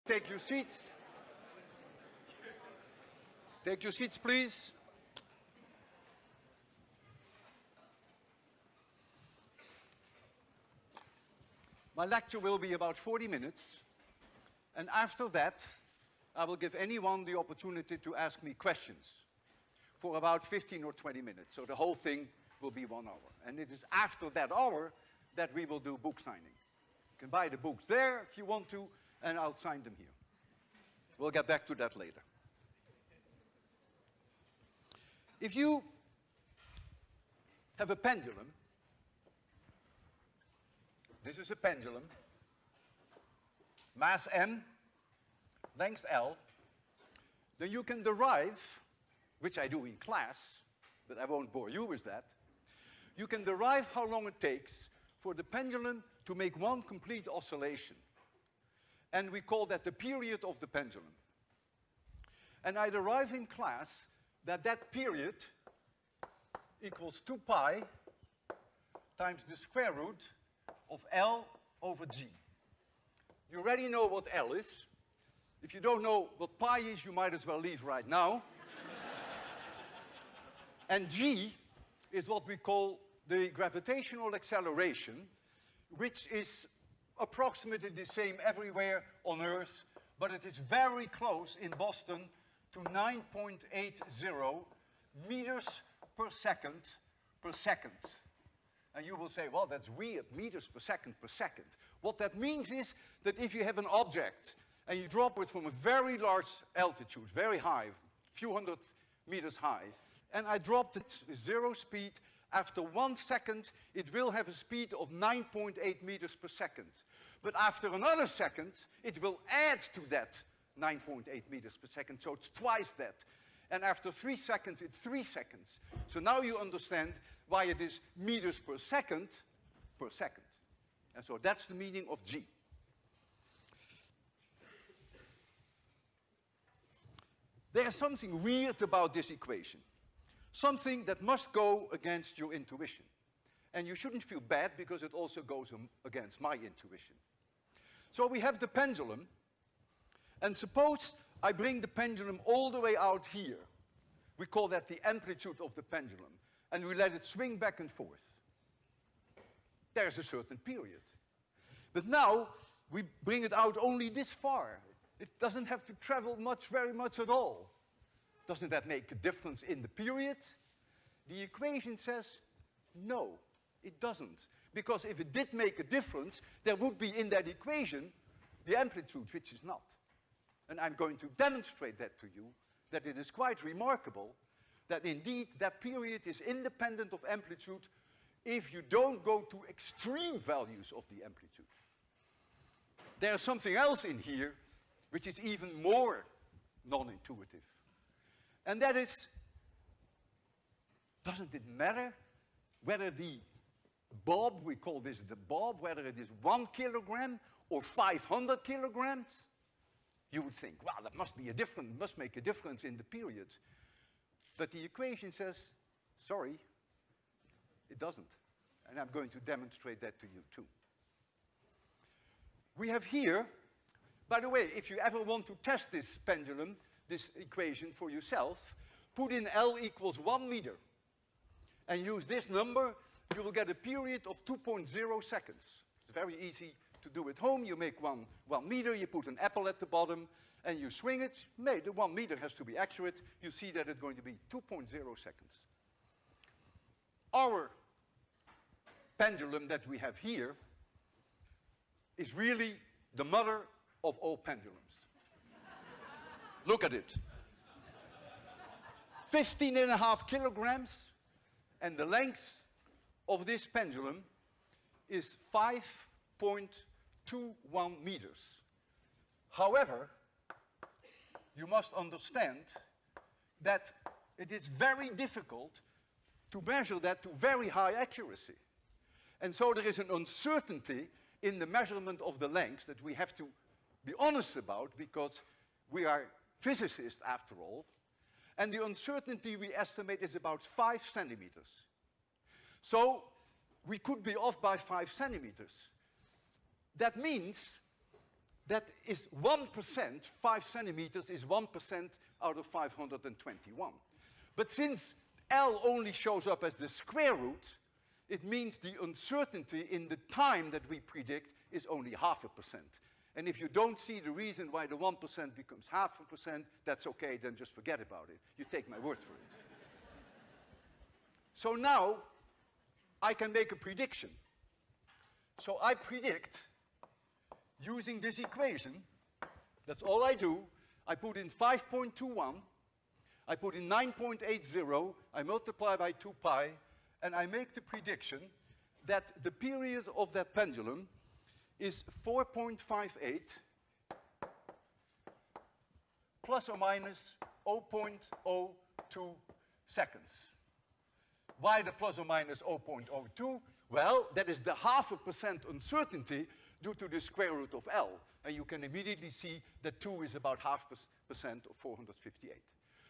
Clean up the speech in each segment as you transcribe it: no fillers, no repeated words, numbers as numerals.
Take your seats. Take your seats, please. My lecture will be about 40 minutes, and after that, I will give anyone the opportunity to ask me questions for about 15 or 20 minutes. So the whole thing will be 1 hour. And it is after that hour that we will do book signing. You can buy the books there if you want to, and I'll sign them here. We'll get back to that later. If you have a pendulum, this is a pendulum, mass m, length L, then you can derive, which I do in class, but I won't bore you with that, you can derive how long it takes for the pendulum to make one complete oscillation. And we call that the period of the pendulum. And I derive in class that that period equals 2 pi times the square root of L over G. You already know what L is. If you don't know what pi is, you might as well leave right now. And G is what we call the gravitational acceleration, which is approximately the same everywhere on Earth, but it is very close in Boston to 9.80 meters per second per second. And you will say, well, that's weird, meters per second per second. What that means is that if you have an object and you drop it from a very large altitude, very high, a few hundred meters high, and I dropped it with 0 speed, after 1 second, it will have a speed of 9.8 meters per second. But after another second, it will add to that 9.8 meters per second, so it's twice that. And after 3 seconds, it's 3 seconds. So now you understand why it is meters per second per second. And so that's the meaning of G. There's something weird about this equation. Something that must go against your intuition. And you shouldn't feel bad because it also goes against my intuition. So we have the pendulum, and suppose I bring the pendulum all the way out here. We call that the amplitude of the pendulum, and we let it swing back and forth. There's a certain period. But now we bring it out only this far. It doesn't have to travel very much at all. Doesn't that make a difference in the period? The equation says no, it doesn't. Because if it did make a difference, there would be in that equation the amplitude, which is not. And I'm going to demonstrate that to you, that it is quite remarkable that indeed that period is independent of amplitude if you don't go to extreme values of the amplitude. There's something else in here which is even more non-intuitive. And that is, doesn't it matter whether the bob, we call this the bob, whether it is 1 kilogram or 500 kilograms? You would think, well, that must be a difference, must make a difference in the period. But the equation says, sorry, it doesn't. And I'm going to demonstrate that to you too. We have here, by the way, if you ever want to test this pendulum, this equation for yourself, put in L equals 1 meter and use this number, you will get a period of 2.0 seconds. It's very easy to do at home. You make one meter, you put an apple at the bottom, and you swing it. The 1 meter has to be accurate. You see that it's going to be 2.0 seconds. Our pendulum that we have here is really the mother of all pendulums. Look at it. 15.5 kilograms, and the length of this pendulum is 5.21 meters. However, you must understand that it is very difficult to measure that to very high accuracy. And so there is an uncertainty in the measurement of the length that we have to be honest about, because we are physicists after all, and the uncertainty we estimate is about 5 centimeters. So we could be off by 5 centimeters. That means that is 1%, 5 centimeters is 1% out of 521. But since L only shows up as the square root, it means the uncertainty in the time that we predict is only 0.5%. And if you don't see the reason why the 1% becomes 0.5%, that's okay, then just forget about it. You take my word for it. So now, I can make a prediction. So I predict, using this equation, that's all I do. I put in 5.21, I put in 9.80, I multiply by 2 pi, and I make the prediction that the period of that pendulum is 4.58 plus or minus 0.02 seconds. Why the plus or minus 0.02? Well, that is the 0.5% uncertainty due to the square root of L. And you can immediately see that 2 is about 0.5% of 458.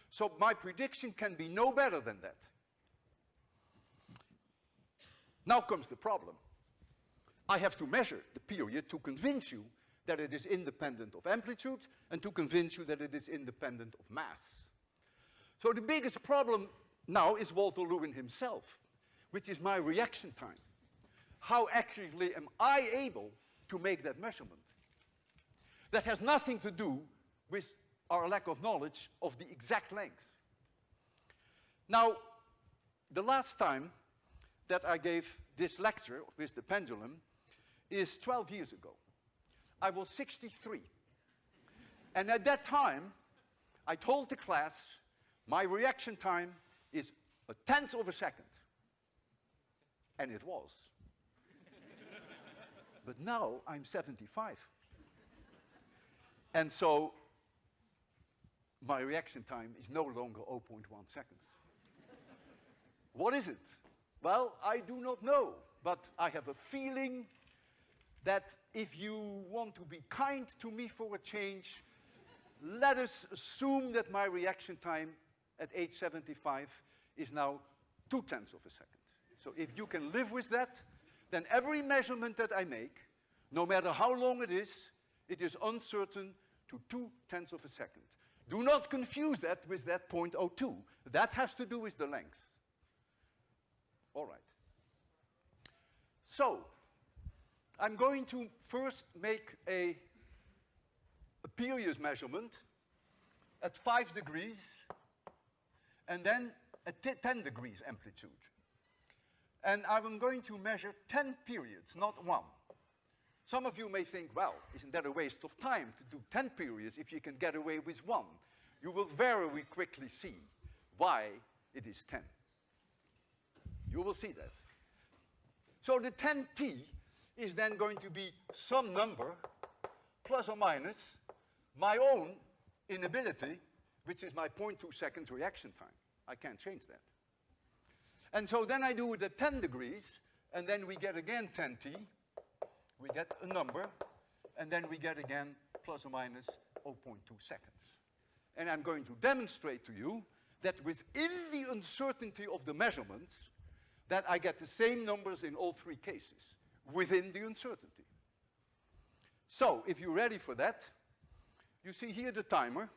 So my prediction can be no better than that. Now comes the problem. I have to measure the period to convince you that it is independent of amplitude and to convince you that it is independent of mass. So the biggest problem now is Walter Lewin himself, which is my reaction time. How accurately am I able to make that measurement? That has nothing to do with our lack of knowledge of the exact length. Now, the last time that I gave this lecture with the pendulum is 12 years ago. I was 63. And at that time, I told the class, my reaction time is 1/10 of a second. And it was. But now I'm 75. And so my reaction time is no longer 0.1 seconds. What is it? Well, I do not know, but I have a feeling that if you want to be kind to me for a change, let us assume that my reaction time at age 75 is now 0.2 of a second. So if you can live with that, then every measurement that I make, no matter how long it is uncertain to 0.2 of a second. Do not confuse that with that 0.02. That has to do with the length. All right. So, I'm going to first make a period measurement at 5 degrees and then at 10 degrees amplitude. And I'm going to measure 10 periods, not 1. Some of you may think, well, isn't that a waste of time to do 10 periods if you can get away with 1? You will very quickly see why it is 10. You will see that. So the 10t is then going to be some number plus or minus my own inability, which is my 0.2 seconds reaction time. I can't change that. And so then I do it at 10 degrees, and then we get again 10t. We get a number, and then we get again plus or minus 0.2 seconds. And I'm going to demonstrate to you that within the uncertainty of the measurements, that I get the same numbers in all 3 cases, within the uncertainty. So, if you're ready for that, you see here the timer,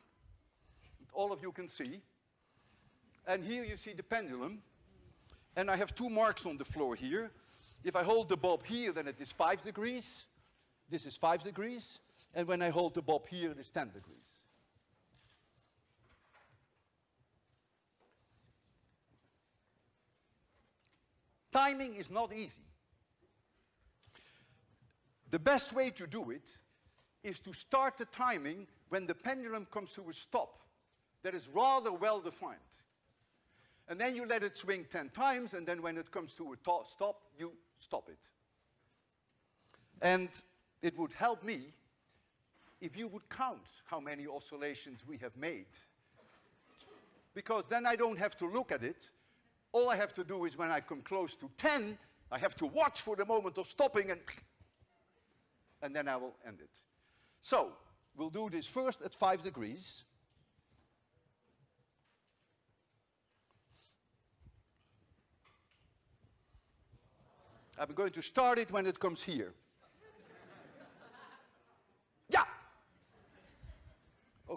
all of you can see, and here you see the pendulum, and I have 2 marks on the floor here. If I hold the bob here, then it is 5 degrees, this is 5 degrees, and when I hold the bob here, it is 10 degrees. Timing is not easy. The best way to do it is to start the timing when the pendulum comes to a stop that is rather well defined. And then you let it swing 10 times, and then when it comes to a stop, you stop it. And it would help me if you would count how many oscillations we have made. Because then I don't have to look at it. All I have to do is when I come close to 10, I have to watch for the moment of stopping, and then I will end it. So, we'll do this first at 5 degrees. I'm going to start it when it comes here. Yeah!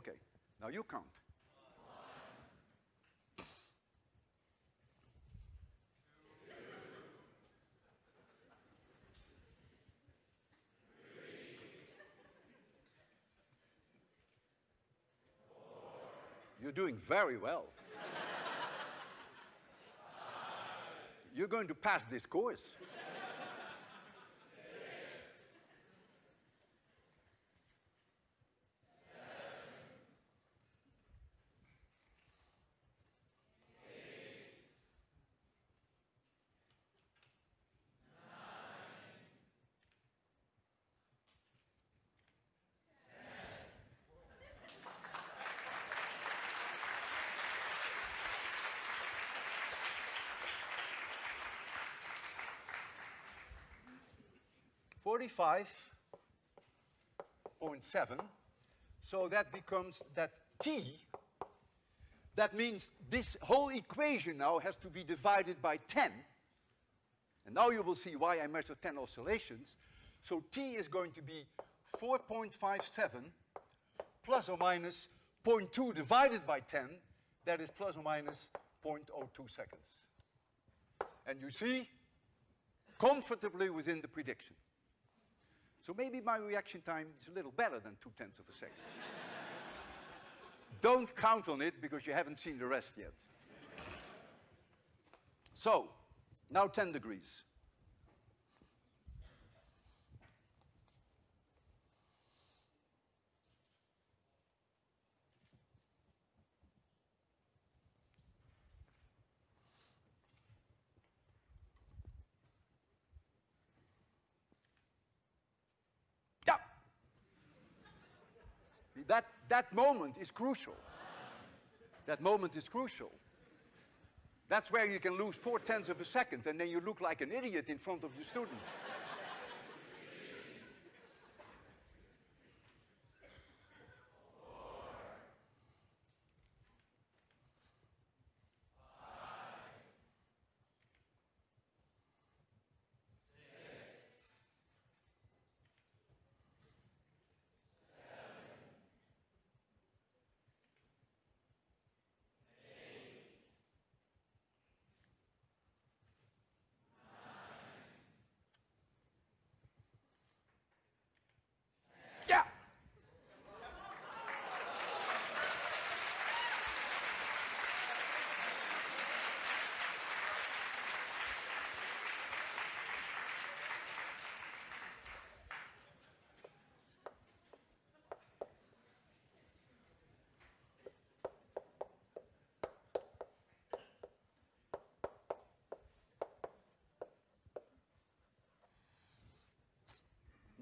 Okay, now you count. You're doing very well. You're going to pass this course. 45.7. So that becomes that t. That means this whole equation now has to be divided by 10. And now you will see why I measure 10 oscillations. So t is going to be 4.57 plus or minus 0.2 divided by 10. That is plus or minus 0.02 seconds. And you see, comfortably within the prediction. So maybe my reaction time is a little better than 0.2 of a second. Don't count on it because you haven't seen the rest yet. So, now 10 degrees. That moment is crucial. That moment is crucial. That's where you can lose 0.4 of a second and then you look like an idiot in front of the students.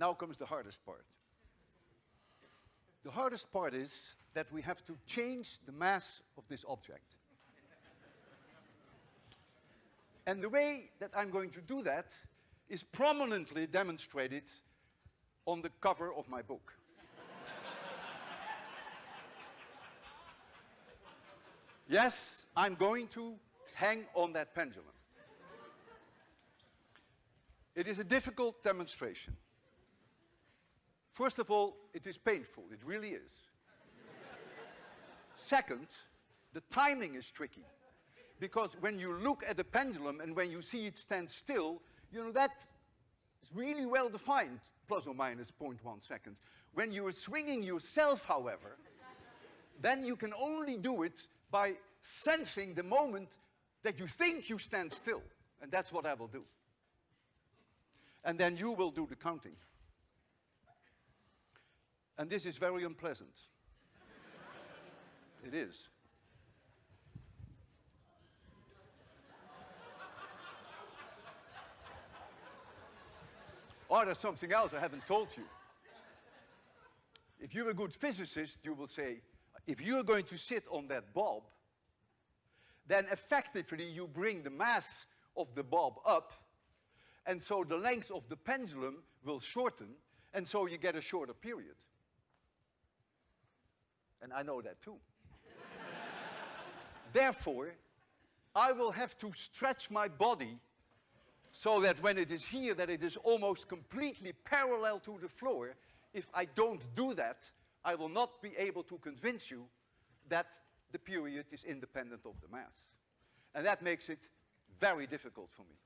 Now comes the hardest part. The hardest part is that we have to change the mass of this object. And the way that I'm going to do that is prominently demonstrated on the cover of my book. Yes, I'm going to hang on that pendulum. It is a difficult demonstration. First of all, it is painful. It really is. Second, the timing is tricky. Because when you look at the pendulum and when you see it stand still, you know, that is really well defined, plus or minus 0.1 seconds. When you are swinging yourself, however, then you can only do it by sensing the moment that you think you stand still. And that's what I will do. And then you will do the counting. And this is very unpleasant. It is. Oh, there's something else I haven't told you. If you're a good physicist, you will say, if you're going to sit on that bulb, then effectively you bring the mass of the bulb up, and so the length of the pendulum will shorten, and so you get a shorter period. And I know that too. Therefore, I will have to stretch my body so that when it is here, that it is almost completely parallel to the floor. If I don't do that, I will not be able to convince you that the period is independent of the mass. And that makes it very difficult for me.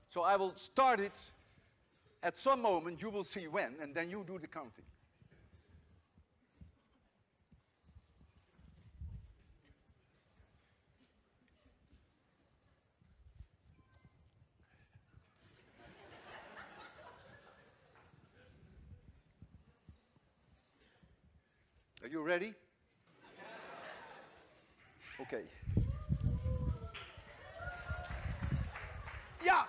So I will start it at some moment, you will see when, and then you do the counting. Are you ready? Okay. Yeah!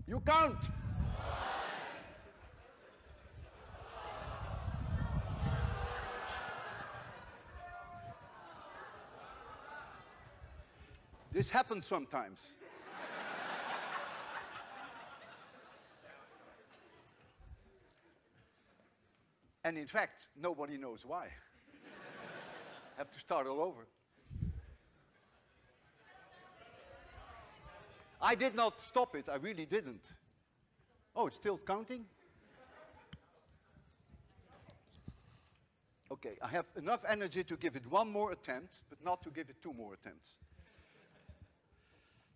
You count. This happens sometimes. And in fact, nobody knows why. Have to start all over. I did not stop it, I really didn't. Oh, it's still counting? Okay, I have enough energy to give it one more attempt, but not to give it two more attempts.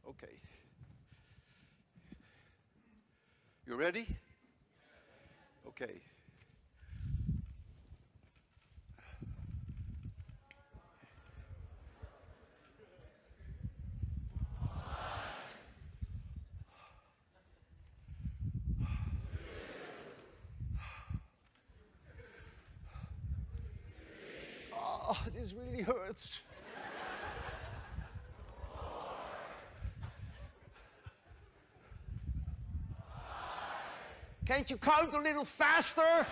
Okay. You ready? Okay. Oh, this really hurts. Can't you count a little faster?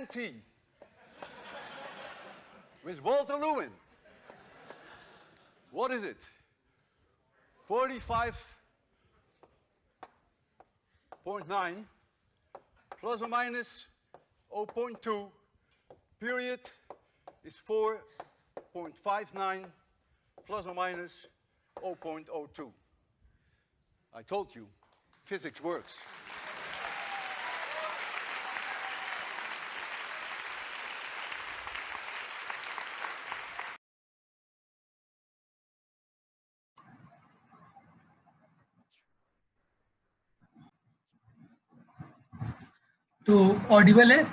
T with Walter Lewin. What is it? 45.9 plus or minus 0.2, period is 4.59 plus or minus 0.02. I told you, physics works. तो Audible है?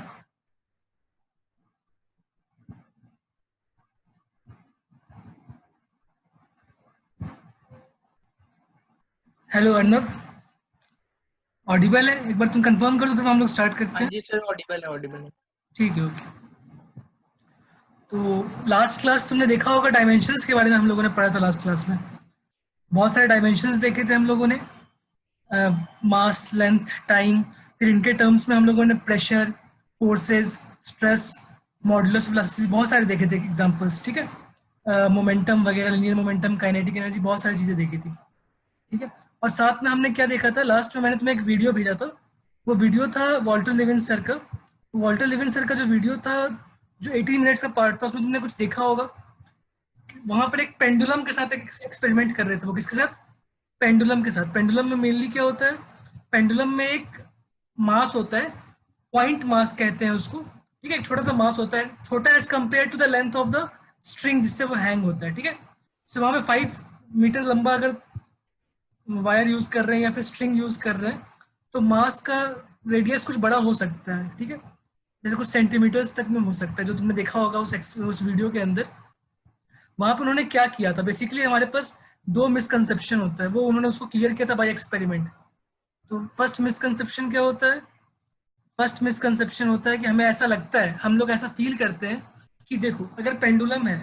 Hello Arnav, Audible है? एक बार तुम confirm कर दो फिर हम लोग स्टार्ट करते हैं। जी सर, ऑडिबल है। ठीक है, ओके। तो लास्ट क्लास तुमने देखा होगा, डायमेंशंस के बारे में हम लोगों ने पढ़ा था लास्ट क्लास में। बहुत सारे डायमेंशंस देखे थे हम लोगों ने, मास, लेंथ, टाइम, फिर इनके टर्म्स में हम लोगों ने pressure, forces, stress, modulus of elasticity, बहुत सारे देखे थे एग्जांपल्स, ठीक है। मोमेंटम वगैरह, लीनियर मोमेंटम, काइनेटिक एनर्जी, बहुत सारी चीज़ें देखी थी, ठीक है। और साथ में हमने क्या देखा था लास्ट में, मैंने तुम्हें एक वीडियो भेजा था, वो वीडियो था वॉल्टर लिविन सर का। वॉल्टर लिविन सर का जो वीडियो था, जो 18 मिनट्स का पार्ट था, उसमें तुमने कुछ देखा होगा। वहाँ पर एक पेंडुलम के साथ एक एक्सपेरिमेंट कर रहे थे। वो किसके साथ? पेंडुलम के साथ। पेंडुलम में मेनली क्या होता है, पेंडुलम में एक मास होता है, पॉइंट मास कहते हैं उसको, ठीक है। एक छोटा सा मास होता है, छोटा as compare to the length of the string जिससे वो हैंग होता है, ठीक है। तो वहाँ पे 5 मीटर लंबा अगर वायर यूज कर रहे हैं या फिर स्ट्रिंग यूज कर रहे हैं, तो मास का रेडियस कुछ बड़ा हो सकता है, ठीक है, जैसे कुछ सेंटीमीटर्स तक में हो सकता है, जो तुमने देखा होगा उस वीडियो के अंदर। वहां पर उन्होंने क्या किया था, बेसिकली हमारे पास दो मिसकंसेप्शन होता है, वो उन्होंने उसको क्लियर किया था बाय एक्सपेरिमेंट। तो फर्स्ट मिसकंसेप्शन क्या होता है? फर्स्ट मिसकंसेप्शन होता है कि हमें ऐसा लगता है, हम लोग ऐसा फील करते हैं कि देखो, अगर पेंडुलम है,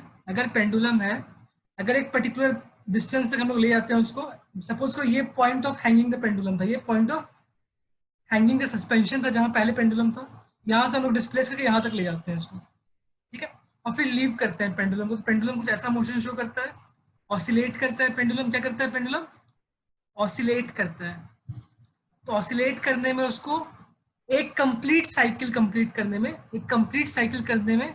अगर एक पर्टिकुलर डिस्टेंस तक हम लोग ले जाते हैं उसको, सपोज को ये point of hanging the pendulum था, ये point of hanging the suspension था जहां पहले पेंडुलम था, यहां से हम लोग डिस्प्लेस करके यहां तक ले जाते हैं उसको, ठीक है, और फिर लीव करते हैं पेंडुलम को। तो पेंडुलम कुछ ऐसा मोशन शो करता है, ऑसिलेट करता है पेंडुलम। क्या करता है पेंडुलम? ऑसिलेट करता है। तो ऑसिलेट करने में उसको एक कंप्लीट साइकिल कंप्लीट करने में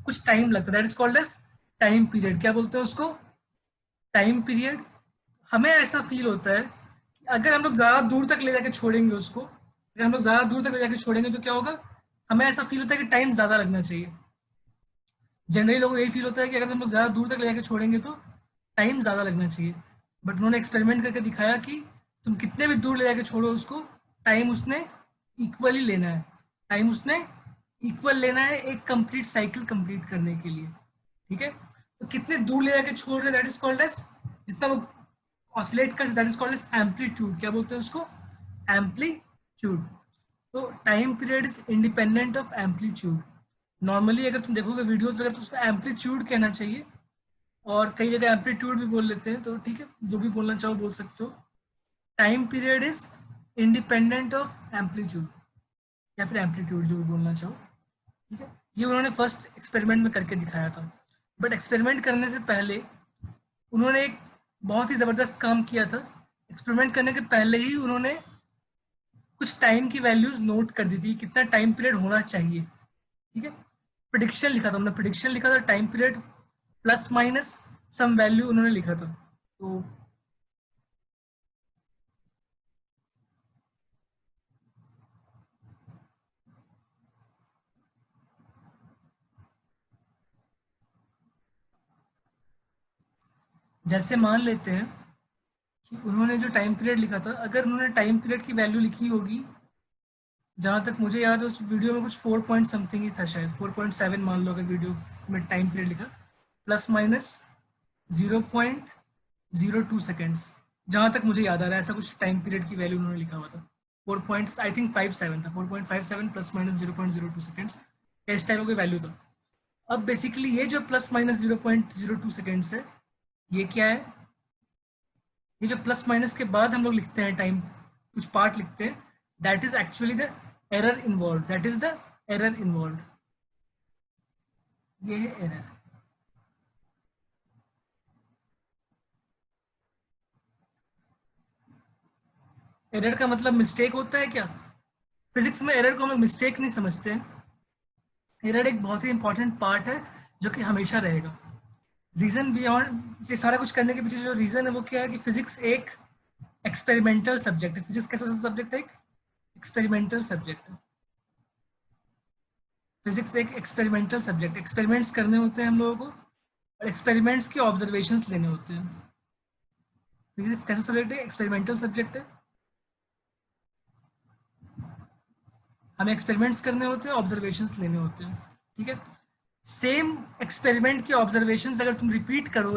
कुछ टाइम लगता है, that is called as time period. क्या बोलते हैं उसको? Time period. हमें ऐसा फील होता है कि अगर हम लोग ज्यादा दूर तक ले जाके छोड़ेंगे उसको, अगर हम लोग ज्यादा दूर तक ले जाके छोड़ेंगे तो क्या होगा? हमें ऐसा फील होता है कि टाइम ज्यादा लगना चाहिए। जनरली लोगों को यही फील होता है कि अगर हम लोग ज्यादा दूर तक ले जाके छोड़ेंगे तो टाइम ज्यादा लगना चाहिए। बट उन्होंने एक्सपेरिमेंट करके दिखाया कि तुम कितने भी दूर ले जाके छोड़ो उसको, टाइम उसने इक्वली लेना है, टाइम उसने इक्वल लेना है एक कंप्लीट साइकिल कंप्लीट करने के लिए, ठीक है। तो कितने दूर ले जाके छोड़ रहे, दैट इज कॉल्ड एज, जितना वो ऑसिलेट कर, that is called as amplitude. क्या बोलते हैं उसको? एम्पलीट्यूड। तो time period is independent of amplitude. Normally अगर तुम देखोगे वीडियोस वगैरह तो उसको एम्पलीट्यूड कहना चाहिए, और कई जगह एम्पलीट्यूड भी बोल लेते हैं, तो ठीक है, जो भी बोलना चाहो बोल सकते हो। Time period is independent of amplitude, या फिर एम्पलीट्यूड, जो भी बोलना चाहो, ठीक है। ये उन्होंने फर्स्ट एक्सपेरिमेंट में करके दिखाया था। बट एक्सपेरिमेंट करने से पहले उन्होंने एक बहुत ही ज़बरदस्त काम किया था। एक्सपेरिमेंट करने के पहले ही उन्होंने कुछ टाइम की वैल्यूज नोट कर दी थी, कितना टाइम पीरियड होना चाहिए, ठीक है। प्रिडिक्शन लिखा था उन्होंने, प्रिडिक्शन लिखा था, time period plus minus some value उन्होंने लिखा था। तो जैसे मान लेते हैं कि उन्होंने जो टाइम पीरियड लिखा था, अगर उन्होंने टाइम पीरियड की वैल्यू लिखी होगी, जहाँ तक मुझे याद है उस वीडियो में कुछ 4 पॉइंट समथिंग ही था, शायद 4.7 मान लो, अगर वीडियो में टाइम पीरियड लिखा, प्लस माइनस 0.02 सेकेंड्स, जहाँ तक मुझे याद आ रहा है ऐसा कुछ टाइम पीरियड की वैल्यू उन्होंने लिखा हुआ था। 4 पॉइंट आई थिंक 57 था, 4.57 प्लस माइनस 0.02 सेकेंड्स, इस टाइप का वैल्यू था। अब बेसिकली ये जो प्लस माइनस 0.02 सेकेंड्स है, ये क्या है? ये जो प्लस माइनस के बाद हम लोग लिखते हैं टाइम, कुछ पार्ट लिखते हैं, that is actually the error involve, that is the error involve. ये है एरर। एरर का मतलब मिस्टेक होता है क्या? फिजिक्स में एरर को हम लोग मिस्टेक नहीं समझते हैं। एरर एक बहुत ही इंपॉर्टेंट पार्ट है जो कि हमेशा रहेगा। रीजन बियॉन्ड ये सारा कुछ करने के पीछे जो रीजन है वो क्या है कि फिजिक्स एक एक्सपेरिमेंटल सब्जेक्ट है। फिजिक्स कैसा सब्जेक्ट है? एक एक्सपेरिमेंटल सब्जेक्ट है। फिजिक्स एक एक्सपेरिमेंटल सब्जेक्ट, एक्सपेरिमेंट्स करने होते हैं हम लोगों को, और एक्सपेरिमेंट्स के ऑब्जर्वेशंस लेने होते हैं। फिजिक्स कैसा सब्जेक्ट है? एक्सपेरिमेंटल सब्जेक्ट है। हमें एक्सपेरिमेंट्स करने होते हैं, ऑब्जर्वेशंस लेने होते हैं, ठीक है। सेम एक्सपेरिमेंट के ऑब्जर्वेशंस अगर तुम रिपीट करो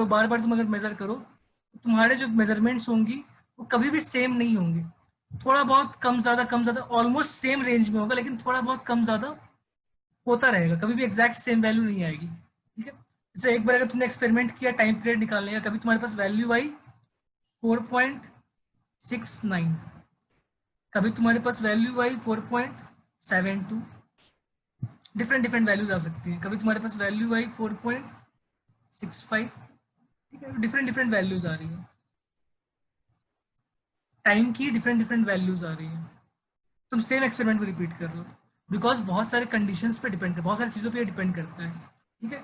बार बार, तुम अगर मेजर करो, तो तुम्हारे जो मेजरमेंट्स होंगी वो कभी भी सेम नहीं होंगे। थोड़ा बहुत कम ज़्यादा ऑलमोस्ट सेम रेंज में होगा, लेकिन थोड़ा बहुत कम ज़्यादा होता रहेगा, कभी भी एग्जैक्ट सेम वैल्यू नहीं आएगी, ठीक है। जैसे एक बार अगर तुमने एक्सपेरिमेंट किया टाइम पीरियड निकालने का, कभी तुम्हारे पास वैल्यू आई 4.69, कभी तुम्हारे पास वैल्यू आई 4.72, डिफरेंट डिफरेंट वैल्यूज आ सकती हैं। कभी तुम्हारे पास वैल्यू आई 4.65, ठीक है, डिफरेंट डिफरेंट वैल्यूज आ रही है, टाइम की डिफरेंट डिफरेंट वैल्यूज आ रही है। तुम सेम एक्सपेरिमेंट को रिपीट कर रहे हो, बिकॉज बहुत सारे कंडीशंस पे डिपेंड कर, बहुत सारी चीज़ों पे डिपेंड करता है, ठीक है।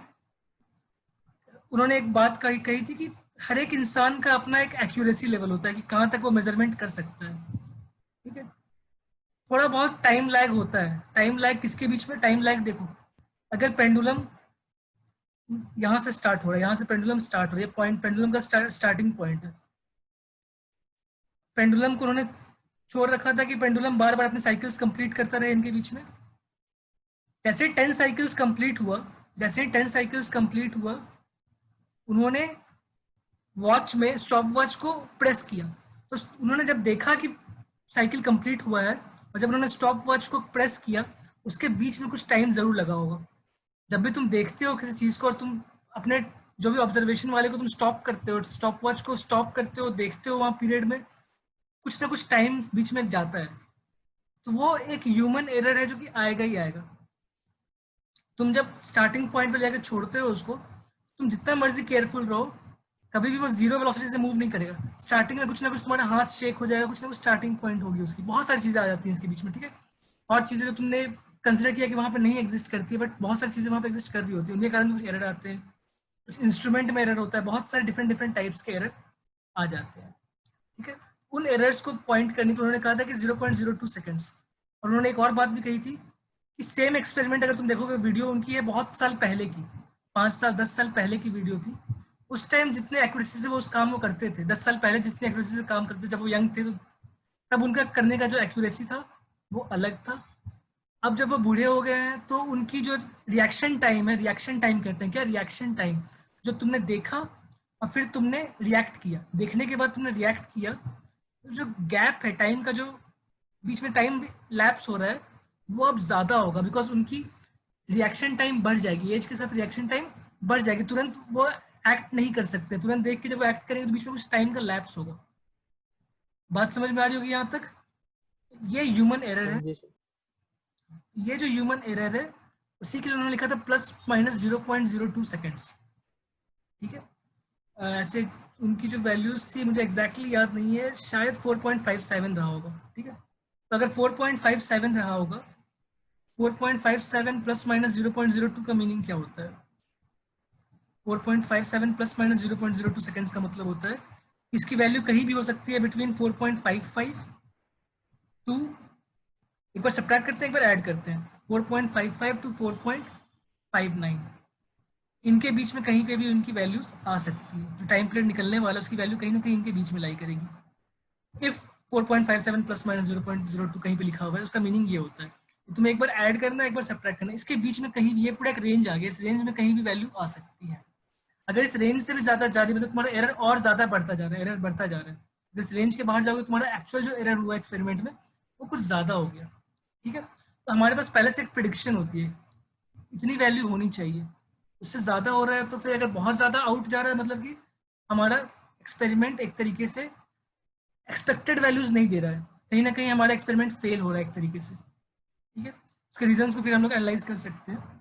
उन्होंने एक बात कही थी कि हर एक इंसान का अपना एक एक्यूरेसी लेवल होता है कि कहाँ तक वो मेजरमेंट कर सकता है, ठीक है। थोड़ा बहुत टाइम लैग होता है। टाइम लैग किसके बीच में? टाइम लैग देखो, अगर पेंडुलम यहाँ से स्टार्ट हो रहा है, यहाँ से पेंडुलम स्टार्ट हो रही है, पॉइंट पेंडुलम का स्टार्टिंग पॉइंट है। पेंडुलम को उन्होंने छोड़ रखा था कि पेंडुलम बार बार अपने साइकिल्स कंप्लीट करता रहे इनके बीच में। जैसे 10 साइकिल्स कंप्लीट हुआ, जैसे 10 साइकिल्स कंप्लीट हुआ, उन्होंने वॉच में स्टॉप वॉच को प्रेस किया। तो उन्होंने जब देखा कि साइकिल कंप्लीट हुआ है और जब उन्होंने स्टॉप वॉच को प्रेस किया, उसके बीच में कुछ टाइम जरूर लगा होगा। जब भी तुम देखते हो किसी चीज को और तुम अपने जो भी ऑब्जर्वेशन वाले को तुम स्टॉप करते हो, स्टॉप वॉच को स्टॉप करते हो, देखते हो, वहां पीरियड में कुछ ना कुछ टाइम बीच में जाता है। तो वो एक ह्यूमन एरर है जो कि आएगा ही आएगा। तुम जब स्टार्टिंग पॉइंट पर जाकर छोड़ते हो उसको, तुम जितना मर्जी केयरफुल रहो, कभी भी वो जीरो वेलोसिटी से मूव नहीं करेगा। स्टार्टिंग में कुछ ना कुछ तुम्हारा हाथ शेक हो जाएगा, कुछ ना कुछ स्टार्टिंग पॉइंट होगी उसकी। बहुत सारी चीजें आ जाती हैं इसके बीच में, ठीक है। और चीजें जो तुमने कंसिडर किया कि वहां पर नहीं एग्जिस्ट करती है, बट बहुत सारी चीजें वहां पर एग्जिस्ट कर रही होती है, उनके कारण कुछ एरर आते हैं, कुछ इंस्ट्रूमेंट में एरर होता है, बहुत सारे डिफरेंट डिफरेंट टाइप्स के एरर आ जाते हैं, ठीक है। उन एरर्स को पॉइंट करने के उन्होंने कहा था कि 0.02 सेकंड्स। और उन्होंने एक और बात भी कही थी कि सेम एक्सपेरिमेंट अगर तुम देखोगे, वीडियो उनकी है बहुत साल पहले की, 5 साल 10 साल पहले की वीडियो थी। उस टाइम जितने एक्यूरेसी से वो उस काम को करते थे, 10 साल पहले जितने एक्यूरेसी से काम करते थे जब वो यंग थे, तो तब उनका करने का जो एक्यूरेसी था वो अलग था। अब जब वो बूढ़े हो गए हैं तो उनकी जो रिएक्शन टाइम है, रिएक्शन टाइम कहते हैं क्या, रिएक्शन टाइम, जो तुमने देखा और फिर तुमने रिएक्ट किया, देखने के बाद तुमने रिएक्ट किया, जो गैप है टाइम का, जो बीच में टाइम लैप्स हो रहा है, वो अब ज्यादा होगा, बिकॉज उनकी रिएक्शन टाइम बढ़ जाएगी, एज के साथ रिएक्शन टाइम बढ़ जाएगी। तुरंत वो एक्ट नहीं कर सकते, तुरंत देख के जब वो एक्ट करेंगे तो बीच में कुछ टाइम का लैप्स होगा। बात समझ में आ रही होगी यहाँ तक? ये ह्यूमन एरर है। जी सर। ये जो ह्यूमन एरर है उसी के लिए उन्होंने लिखा था ±0.02 सेकेंड्स, ठीक है। ऐसे उनकी जो वैल्यूज थी मुझे एग्जैक्टली याद नहीं है, शायद 4.57 रहा होगा, ठीक है। तो अगर 4.57 रहा होगा, 4.57 ±0.02 का मीनिंग क्या होता है? 4.57 ±0.02 सेकेंड्स का मतलब होता है इसकी वैल्यू कहीं भी हो सकती है बिटवीन 4.55 टू, एक बार सब्ट्रैक्ट करते हैं एक बार ऐड करते हैं, 4.55 टू 4.59, इनके बीच में कहीं पे भी उनकी वैल्यूज आ सकती है। जो टाइम पीरियड निकलने वाला है उसकी वैल्यू कहीं ना कहीं इनके बीच में लाई करेगी। इफ 4.57 ±0.02 कहीं पे लिखा हुआ है, उसका मीनिंग ये होता है कि तुम्हें एक बार ऐड करना है एक बार सब्ट्रैक्ट करना है, इसके बीच में कहीं भी, ये पूरा एक रेंज आ गया, इस रेंज में कहीं भी वैल्यू आ सकती है। अगर इस रेंज से भी ज्यादा जा रही है मतलब तुम्हारा एरर और ज्यादा बढ़ता जा रहा है, एरर बढ़ता जा रहा है। अगर इस रेंज के बाहर जाओगे तुम्हारा एक्चुअल जो एरर हुआ एक्सपेरिमेंट में वो कुछ ज्यादा हो गया, ठीक है। तो हमारे पास पहले से एक प्रिडिक्शन होती है, इतनी वैल्यू होनी चाहिए, उससे ज्यादा हो रहा है तो फिर अगर बहुत ज्यादा आउट जा रहा है मतलब कि हमारा एक्सपेरिमेंट एक तरीके से एक्सपेक्टेड वैल्यूज नहीं दे रहा है, कहीं ना कहीं हमारा एक्सपेरिमेंट फेल हो रहा है एक तरीके से, ठीक है। उसके रीजंस को फिर हम लोग एनालाइज कर सकते हैं।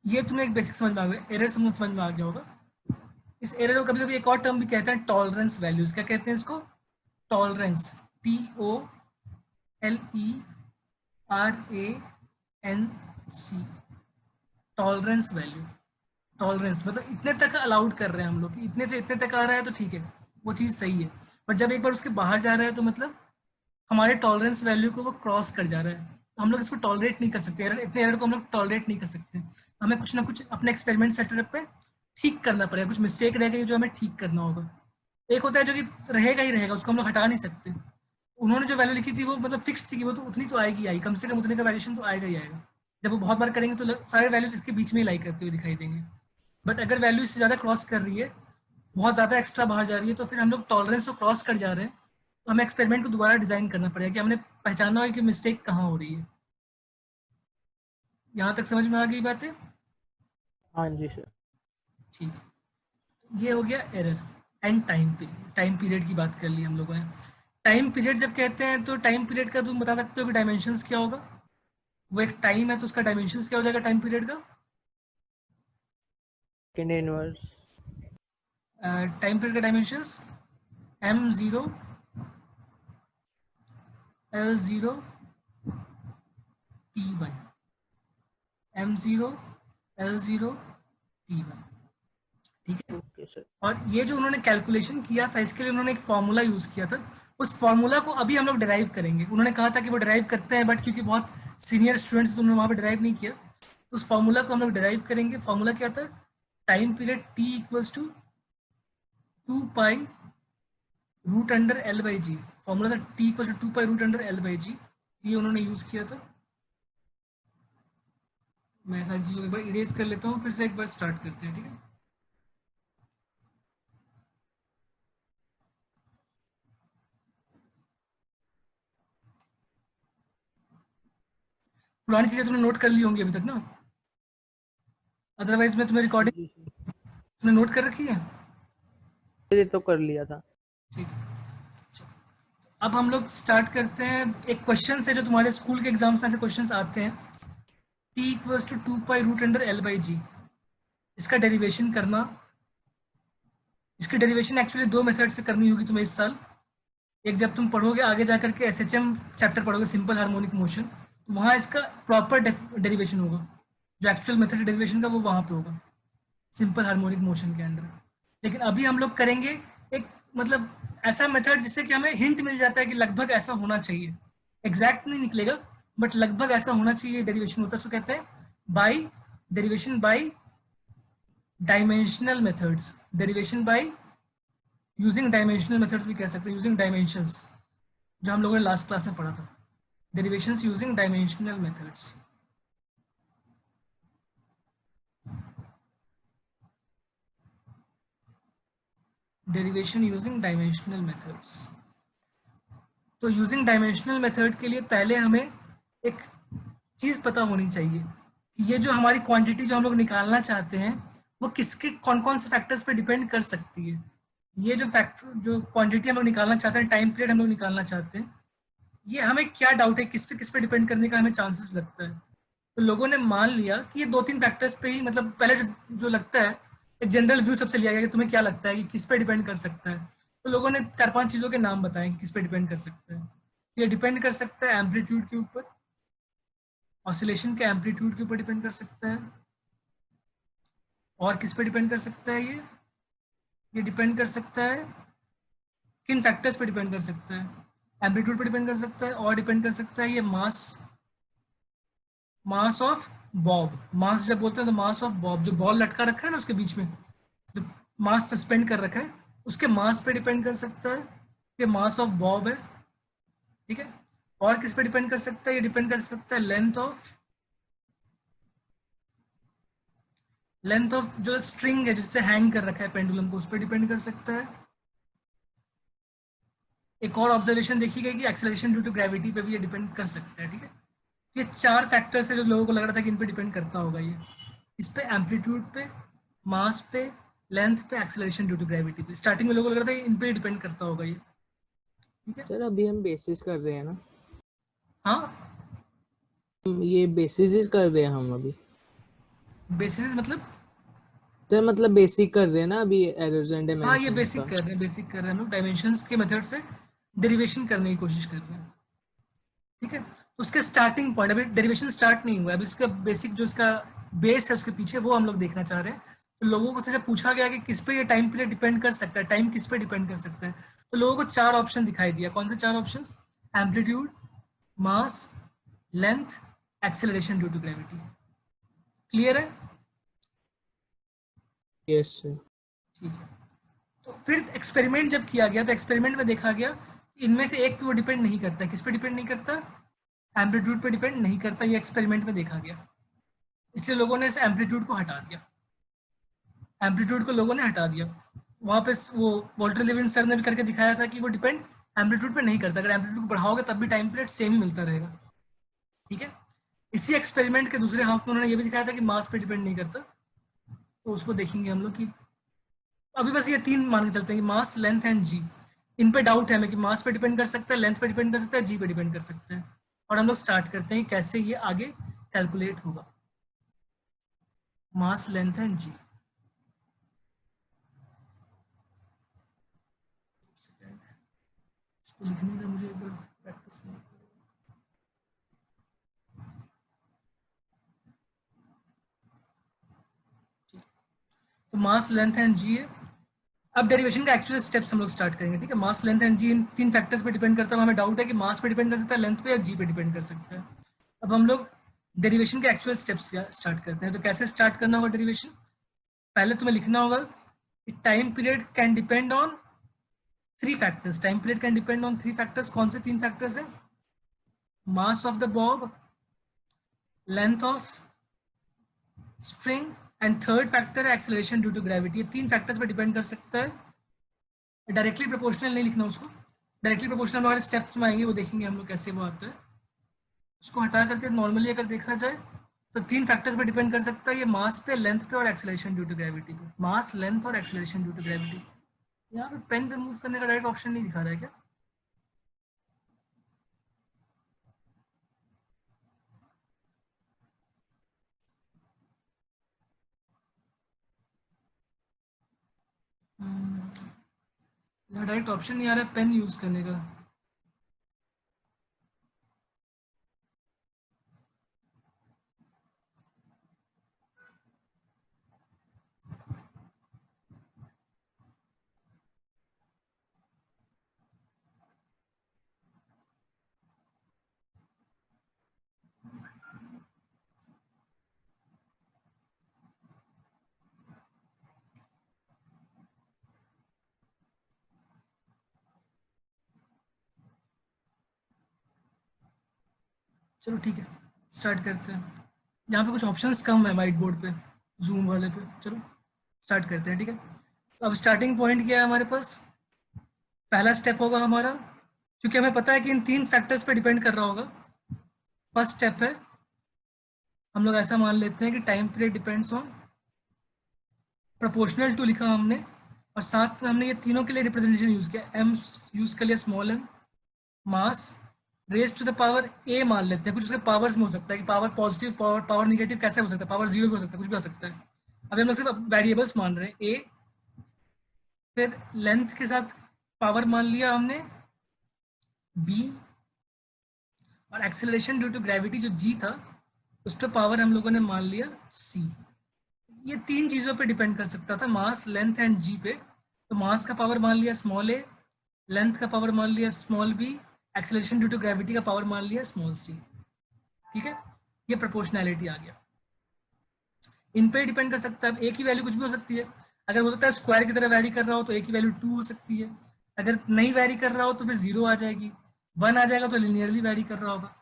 ये तुम्हें एक बेसिक समझ में आ गया, एरर समझ में आ गया होगा। इस एरर को कभी कभी एक और टर्म भी कहते हैं, टॉलरेंस वैल्यूज। क्या कहते हैं इसको? Tolerance, TOLRANC, tolerance value. Tolerance मतलब इतने तक अलाउड कर रहे हैं हम लोग, इतने से इतने तक आ रहा है तो ठीक है, वो चीज़ सही है। बट जब एक बार उसके बाहर जा रहा है तो मतलब हमारे टॉलरेंस वैल्यू को वो क्रॉस कर जा रहा है, तो हम लोग इसको टॉलरेट नहीं कर सकते, इतने एरर को हम लोग टॉलरेट नहीं कर सकते। हमें कुछ ना कुछ अपने एक्सपेरिमेंट सेटअप पे ठीक करना पड़ेगा, कुछ मिस्टेक रह गई जो हमें ठीक करना होगा। एक होता है जो कि रहेगा ही रहेगा, उसको हम लोग हटा नहीं सकते। उन्होंने जो वैल्यू लिखी थी वो मतलब फिक्स थी कि वो तो उतनी तो आएगी आई, कम से कम उतने का वैल्यूशन तो आएगा ही आएगा। जब वो बहुत बार करेंगे तो सारे वैल्यूज इसके बीच में ही लाई करते हुए दिखाई देंगे। बट अगर वैल्यू इससे ज़्यादा क्रॉस कर रही है, बहुत ज़्यादा एक्स्ट्रा बाहर जा रही है, तो फिर हम लोग टॉलरेंस को क्रॉस कर जा रहे हैं, तो हमें एक्सपेरिमेंट को दोबारा डिजाइन करना पड़ेगा कि हमने पहचाना हो कि मिस्टेक कहाँ हो रही है। यहाँ तक समझ में आ गई बातें? हाँ जी सर। ठीक, ये हो गया एरर। एंड टाइम पीरियड की बात कर ली हम लोगों ने। टाइम पीरियड जब कहते हैं तो टाइम पीरियड का तुम बता सकते हो कि डायमेंशंस क्या होगा? वो एक टाइम है तो उसका डायमेंशंस क्या हो जाएगा टाइम पीरियड का? Second inverse. टाइम पीरियड का dimensions m0 l0 t1, m0 l0 t1, ठीक है। Okay sir. और ये जो उन्होंने कैलकुलेशन किया था इसके लिए उन्होंने एक फॉर्मूला यूज किया था, उस फॉर्मूला को अभी हम लोग डिराइव करेंगे। उन्होंने कहा था कि वो डिराइव करते हैं, बट क्योंकि बहुत सीनियर स्टूडेंट्स तो उन्होंने वहाँ पे डिराइव नहीं किया, तो उस फॉर्मूला को हम लोग डिराइव करेंगे। फॉर्मूला क्या था? टाइम पीरियड t = 2 पाई √L/g। फॉर्मूला था t इक्वल टू 2π√√L/g, ये उन्होंने यूज किया था। मैं सारी चीज़ों को एक बार इरेज कर लेता हूँ, फिर से एक बार स्टार्ट करते हैं, ठीक है। पुरानी चीजें तुमने नोट कर ली होंगी अभी तक ना, अदरवाइज मैं तुम्हें रिकॉर्डिंग जी सर, तुमने नोट कर रखी है। ये तो कर लिया था। ठीक है, अब हम लोग स्टार्ट करते हैं। एक क्वेश्चन से जो तुम्हारे स्कूल के एग्जाम्स में ऐसे क्वेश्चंस आते हैं, t इक्वल्स टू 2π√L/g, इसका डेरिवेशन करना। इसकी डेरिवेशन एक्चुअली 2 मेथड से करनी होगी तुम्हें इस साल। एक जब तुम पढ़ोगे आगे जा करके SHM चैप्टर पढ़ोगे, सिंपल हार्मोनिक मोशन, तो वहाँ इसका प्रॉपर डेरिवेशन होगा। जो एक्चुअल मेथड डेरिवेशन का वो वहाँ पे होगा सिंपल हार्मोनिक मोशन के अंडर। लेकिन अभी हम लोग करेंगे एक मतलब ऐसा मेथड जिससे कि हमें हिंट मिल जाता है कि लगभग ऐसा होना चाहिए। एग्जैक्ट नहीं निकलेगा बट लगभग ऐसा होना चाहिए डेरिवेशन होता है। सो कहते हैं by derivation by dimensional methods, derivation by using dimensional methods भी कह सकते हैं, यूजिंग डायमेंशंस, जो हम लोगों ने लास्ट क्लास में पढ़ा था, derivations using dimensional methods. Derivation using dimensional methods. तो यूजिंग डायमेंशनल मेथड के लिए पहले हमें एक चीज पता होनी चाहिए कि ये जो हमारी क्वांटिटी जो हम लोग निकालना चाहते हैं वो किसके कौन कौन से फैक्टर्स पे डिपेंड कर सकती है। ये जो फैक्टर जो क्वांटिटी हम लोग निकालना चाहते हैं, टाइम पीरियड हम लोग निकालना चाहते हैं, ये हमें क्या डाउट है किस पे डिपेंड करने का हमें चांसेस लगता है। तो लोगों ने मान लिया कि ये 2-3 फैक्टर्स पे ही, मतलब पहले जो लगता है एक जनरल व्यू सबसे लिया गया कि तुम्हें क्या लगता है कि किस पे डिपेंड कर सकता है। तो लोगों ने 4-5 चीज़ों के नाम बताए कि किस पे डिपेंड कर सकता है। ये डिपेंड कर सकता है एम्पलीट्यूड के ऊपर, ऑसिलेशन के एम्पलीट्यूड के ऊपर डिपेंड कर सकता है। और किस पे डिपेंड कर सकता है ये डिपेंड कर सकता है किन फैक्टर्स पे डिपेंड कर सकता है, एम्पलीट्यूड पे डिपेंड कर सकता है, और डिपेंड कर सकता है ये मास ऑफ बॉब। मास जब बोलते हैं तो मास ऑफ बॉब, जो बॉल लटका रखा है ना उसके बीच में, जो मास सस्पेंड कर रखा है, उसके मास पे डिपेंड कर सकता है, ये मास ऑफ बॉब है, ठीक है। और किस पे डिपेंड कर सकता है, ये डिपेंड कर सकता है लेंथ ऑफ जो स्ट्रिंग है जिससे हैंग कर रखा है पेंडुलम को, उस पर डिपेंड कर सकता है। एक और ऑब्जर्वेशन देखी गई कि एक्सेलरेशन ड्यू टू ग्रेविटी पे भी ये डिपेंड कर सकता है, ठीक है। ये 4 फैक्टर्स है जो लोगों को लग रहा था कि इन पे डिपेंड करता होगा। ये इस पे एम्पलीट्यूड पे, मास पे, लेंथ पे, एक्सेलरेशन ड्यू टू ग्रेविटी पे, स्टार्टिंग में लोगों को लग रहा था इन पे डिपेंड करता होगा ये, ठीक है। सर अभी हम बेसिस कर रहे हैं ना, हाँ, ये बेसिस कर रहे हैं हम अभी। बेसिस मतलब सर मतलब बेसिक कर रहे हैं ना अभी, एरर्स एंड हाँ, ये डायमेंशंस बेसिक का। कर रहे हैं, बेसिक कर रहे हैं हम लोग, डायमेंशंस के मेथड से डेरिवेशन करने की कोशिश कर रहे हैं, ठीक है। तो उसके स्टार्टिंग पॉइंट, अभी डेरिवेशन स्टार्ट नहीं हुआ, अभी इसका बेसिक जो इसका बेस है उसके पीछे वो हम लोग देखना चाह रहे हैं। तो लोगों को से जब पूछा गया कि किस पे ये टाइम पीरियड डिपेंड कर सकता है, टाइम किस पे डिपेंड कर सकता है, तो लोगों को 4 ऑप्शन दिखाई दिया। कौन से 4 option? Amplitude, mass, length, acceleration due to gravity. Clear है? Yes sir. ठीक है। तो फिर एक्सपेरिमेंट जब किया गया तो एक्सपेरिमेंट में देखा गया इनमें से एक पे वो डिपेंड नहीं करता। किस पे डिपेंड नहीं करता? एम्पलीट्यूड पे डिपेंड नहीं करता। ये एक्सपेरिमेंट में देखा गया, इसलिए लोगों ने इस एम्पलीट्यूड को हटा दिया। एम्पलीट्यूड को लोगों ने हटा दिया। वहाँ पे वो वॉल्टर लेविन सर ने भी करके दिखाया था कि वो डिपेंड एम्पलीट्यूड पे नहीं करता। अगर एम्पलीट्यूड को बढ़ाओगे तब भी टाइम पीरियड सेम ही मिलता रहेगा, ठीक है। इसी एक्सपेरिमेंट के दूसरे हाफ में उन्होंने ये भी दिखाया था कि मास पे डिपेंड नहीं करता। तो उसको देखेंगे हम लोग कि अभी बस ये 3 मान के चलते हैं कि मास, लेंथ एंड जी। इन पे डाउट है हमें कि मास पे डिपेंड कर सकता है, लेंथ पे डिपेंड कर सकता है, जी पे डिपेंड कर सकता है। और हम लोग स्टार्ट करते हैं कैसे ये आगे कैलकुलेट होगा, मास, लेंथ एंड जी। इसको लिखने का मुझे एक बार प्रैक्टिस करना। तो मास, लेंथ एंड जी है। अब डेरिवेशन का एक्चुअल स्टेप्स हम लोग स्टार्ट करेंगे, ठीक है। मास, लेंथ एंड जी इन 3 फैक्टर्स पे डिपेंड करता है। हमें डाउट है कि मास पे डिपेंड कर सकता है, लेंथ पे या जी पे डिपेंड कर सकता है। अब हम लोग डेरिवेशन के एक्चुअल स्टेप्स स्टार्ट करते हैं। तो कैसे स्टार्ट करना होगा डेरिवेशन? पहले तुम्हें लिखना होगा कि time period can depend on 3 factors, time period can depend on 3 factors. कौन से 3 फैक्टर्स है? Mass of the Bob, length of string and third factor है एक्सेलरेशन ड्यू टू ग्रेविटी. ये 3 फैक्टर्स पर डिपेंड कर सकता है. डायरेक्टली प्रोपोर्शनल नहीं लिखना उसको. डायरेक्टली प्रोपोर्शनल हमारे स्टेप्स में आएंगे, वो देखेंगे हम लोग कैसे वो आता है. उसको हटा करके नॉर्मली अगर देखा जाए तो 3 फैक्टर्स पे डिपेंड कर सकता है ये, मास पे, लेंथ पे और एक्सेलरेशन ड्यू टू ग्रेविटी पे. मास, लेंथ और एक्सेलरेशन ड्यू टू ग्रेविटी. यहाँ पे पेन पे मूव करने का डायरेक्ट ऑप्शन नहीं दिखा रहा है क्या? यहाँ डायरेक्ट ऑप्शन नहीं आ रहा है पेन यूज करने का. चलो ठीक है, स्टार्ट करते हैं. यहाँ पे कुछ ऑप्शंस कम है वाइट बोर्ड पे, जूम वाले पे. चलो स्टार्ट करते हैं, ठीक है. तो अब स्टार्टिंग पॉइंट क्या है हमारे पास? पहला स्टेप होगा हमारा, क्योंकि हमें पता है कि इन 3 फैक्टर्स पे डिपेंड कर रहा होगा. फर्स्ट स्टेप है, हम लोग ऐसा मान लेते हैं कि time period depends on proportional to लिखा हमने, और साथ में हमने ये तीनों के लिए रिप्रेजेंटेशन यूज किया. एम यूज कर लिया, small m. Mass raise to the power a मान लेते हैं. कुछ उसके पावर्स में हो सकता है कि power positive, power power negative कैसे हो सकता है, पावर 0 भी हो सकता है, कुछ भी हो सकता है. अभी हम लोग सिर्फ वेरिएबल्स मान रहे हैं. ए, फिर लेंथ के साथ पावर मान लिया हमने बी, और एक्सेलरेशन ड्यू टू ग्रेविटी जो जी था उस पर पावर हम लोगों ने मान लिया सी. ये 3 चीज़ों पे डिपेंड कर सकता था, मास, लेंथ एंड जी पे. तो मास का पावर मान लिया स्मॉल ए, लेंथ का पावर मान लिया small b, acceleration due to gravity का पावर मान लिया स्मॉल सी. ठीक है, ये प्रोपोर्शनैलिटी आ गया. इन पे डिपेंड कर सकता है. ए की वैल्यू कुछ भी हो सकती है. अगर हो सकता है स्क्वायर की तरह वैरी कर रहा हो तो ए की वैल्यू 2 हो सकती है. अगर नहीं वैरी कर रहा हो तो फिर 0 आ जाएगी. 1 आ जाएगा तो लिनियरली वैरी कर रहा होगा.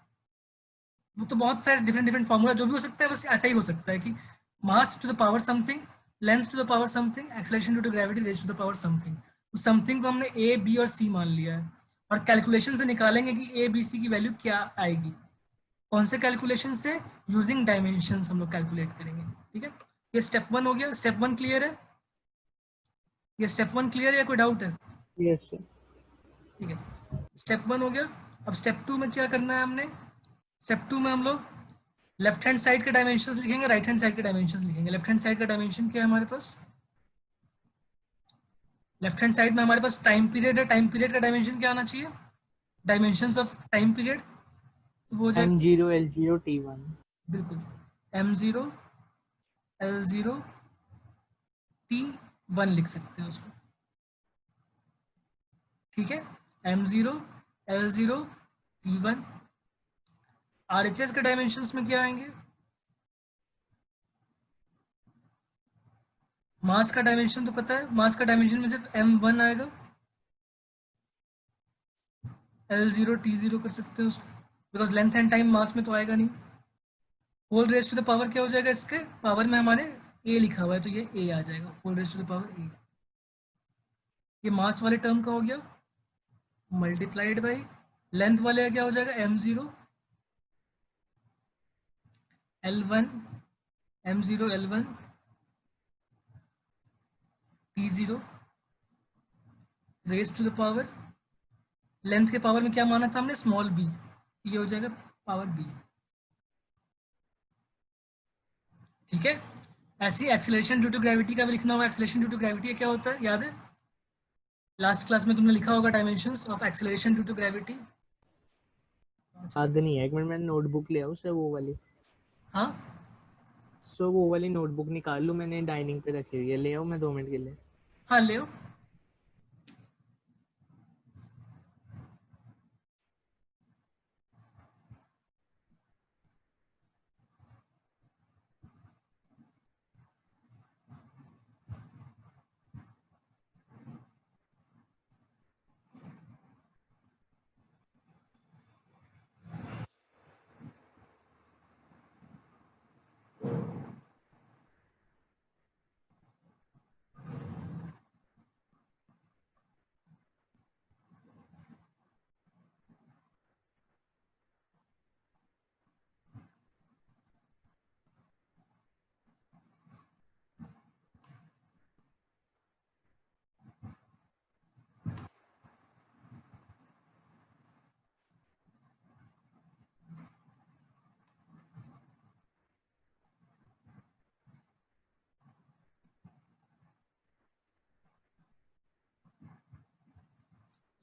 वो तो बहुत सारे डिफरेंट डिफरेंट फॉर्मूला जो भी हो सकता है, बस ऐसा ही हो सकता है कि mass to the power something, length to the power something, acceleration due to gravity raise to the power something. उस समथिंग को हमने ए, बी और सी मान लिया है, और कैलकुलेशन से निकालेंगे कि ए, बी, सी की वैल्यू क्या आएगी. कौन से कैलकुलेशन से? यूजिंग डायमेंशन हम लोग कैलकुलेट करेंगे. ठीक है, ये स्टेप 1 हो गया. स्टेप 1 क्लियर है? ये स्टेप 1 क्लियर है या कोई डाउट है? Yes sir. ठीक है, स्टेप 1 हो गया. अब स्टेप 2 में क्या करना है हमने? स्टेप 2 में हम लोग लेफ्ट हैंड साइड के डायमेंशंस लिखेंगे, राइट हैंड साइड के डायमेंशंस लिखेंगे. लेफ्ट हैंड साइड का डायमेंशन क्या है हमारे पास? लेफ्ट हैंड साइड में हमारे पास टाइम पीरियड है. टाइम पीरियड का डायमेंशन क्या आना चाहिए? डायमेंशंस ऑफ टाइम पीरियड वो हो जाएगा M0 L0 T1. बिल्कुल m0 l0 t1 लिख सकते हैं उसको. ठीक है, m0 l0 t1. RHS के डायमेंशंस में क्या आएंगे? मास का डायमेंशन तो पता है, मास का डायमेंशन में सिर्फ m1 आएगा. L0 T0 कर सकते हैं उसको, because length and time mass में तो आएगा नहीं. Whole raise to the power क्या हो जाएगा? इसके पावर में हमारे a लिखा हुआ है तो ये a आ जाएगा, whole raise to the power a. ये मास वाले टर्म का हो गया, मल्टीप्लाइड बाई लेंथ वाले का क्या हो जाएगा? m0 l1 m0 l1 t0 raise to the power, length के पावर में क्या माना था हमने? Small b. ये हो जाएगा पावर b. ठीक है, ऐसी एक्सेलरेशन ड्यू टू ग्रेविटी का भी लिखना होगा. एक्सेलरेशन ड्यू टू ग्रेविटी क्या होता है, याद है? लास्ट क्लास में तुमने लिखा होगा dimensions of acceleration due to gravity. याद नहीं है, एक मिनट मैंने नोटबुक ले आऊँ सर वो वाली. हाँ सो वो वाली नोटबुक निकाल लूँ, मैंने डाइनिंग पे रखी हुई है. ले आऊँ मैं 2 मिनट के लिए? हाँ ले आओ.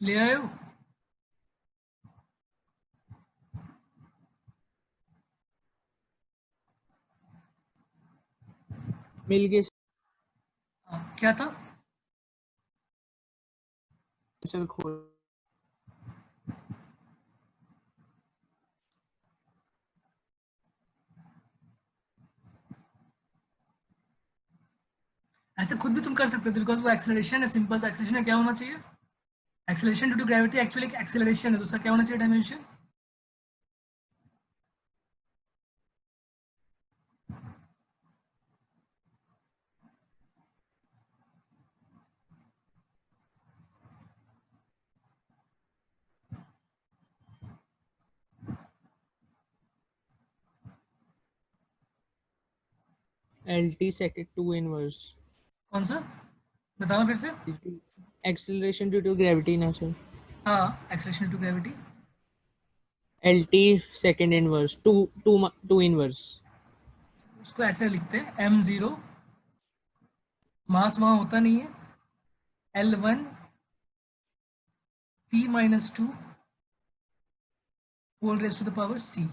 ले आए हो? मिल गए हाँ, क्या था? सर, खोल। ऐसे खुद भी तुम कर सकते थे बिकॉज वो एक्सेलरेशन है, सिंपल सा एक्सेलरेशन है। क्या होना चाहिए? Acceleration due to gravity actually एक एक्सेलरेशन है, तो उसका क्या होना चाहिए डायमेंशन? LT second 2 inverse. कौन सा? बताओ फिर से। एक्सेलरेशन ड्यू टू ग्रेविटी ना सर। हाँ, acceleration due to gravity. LT second inverse 2 inverse. उसको ऐसे लिखते हैं m0, मास वहां होता नहीं है, L1 T-2 whole raise to the power c।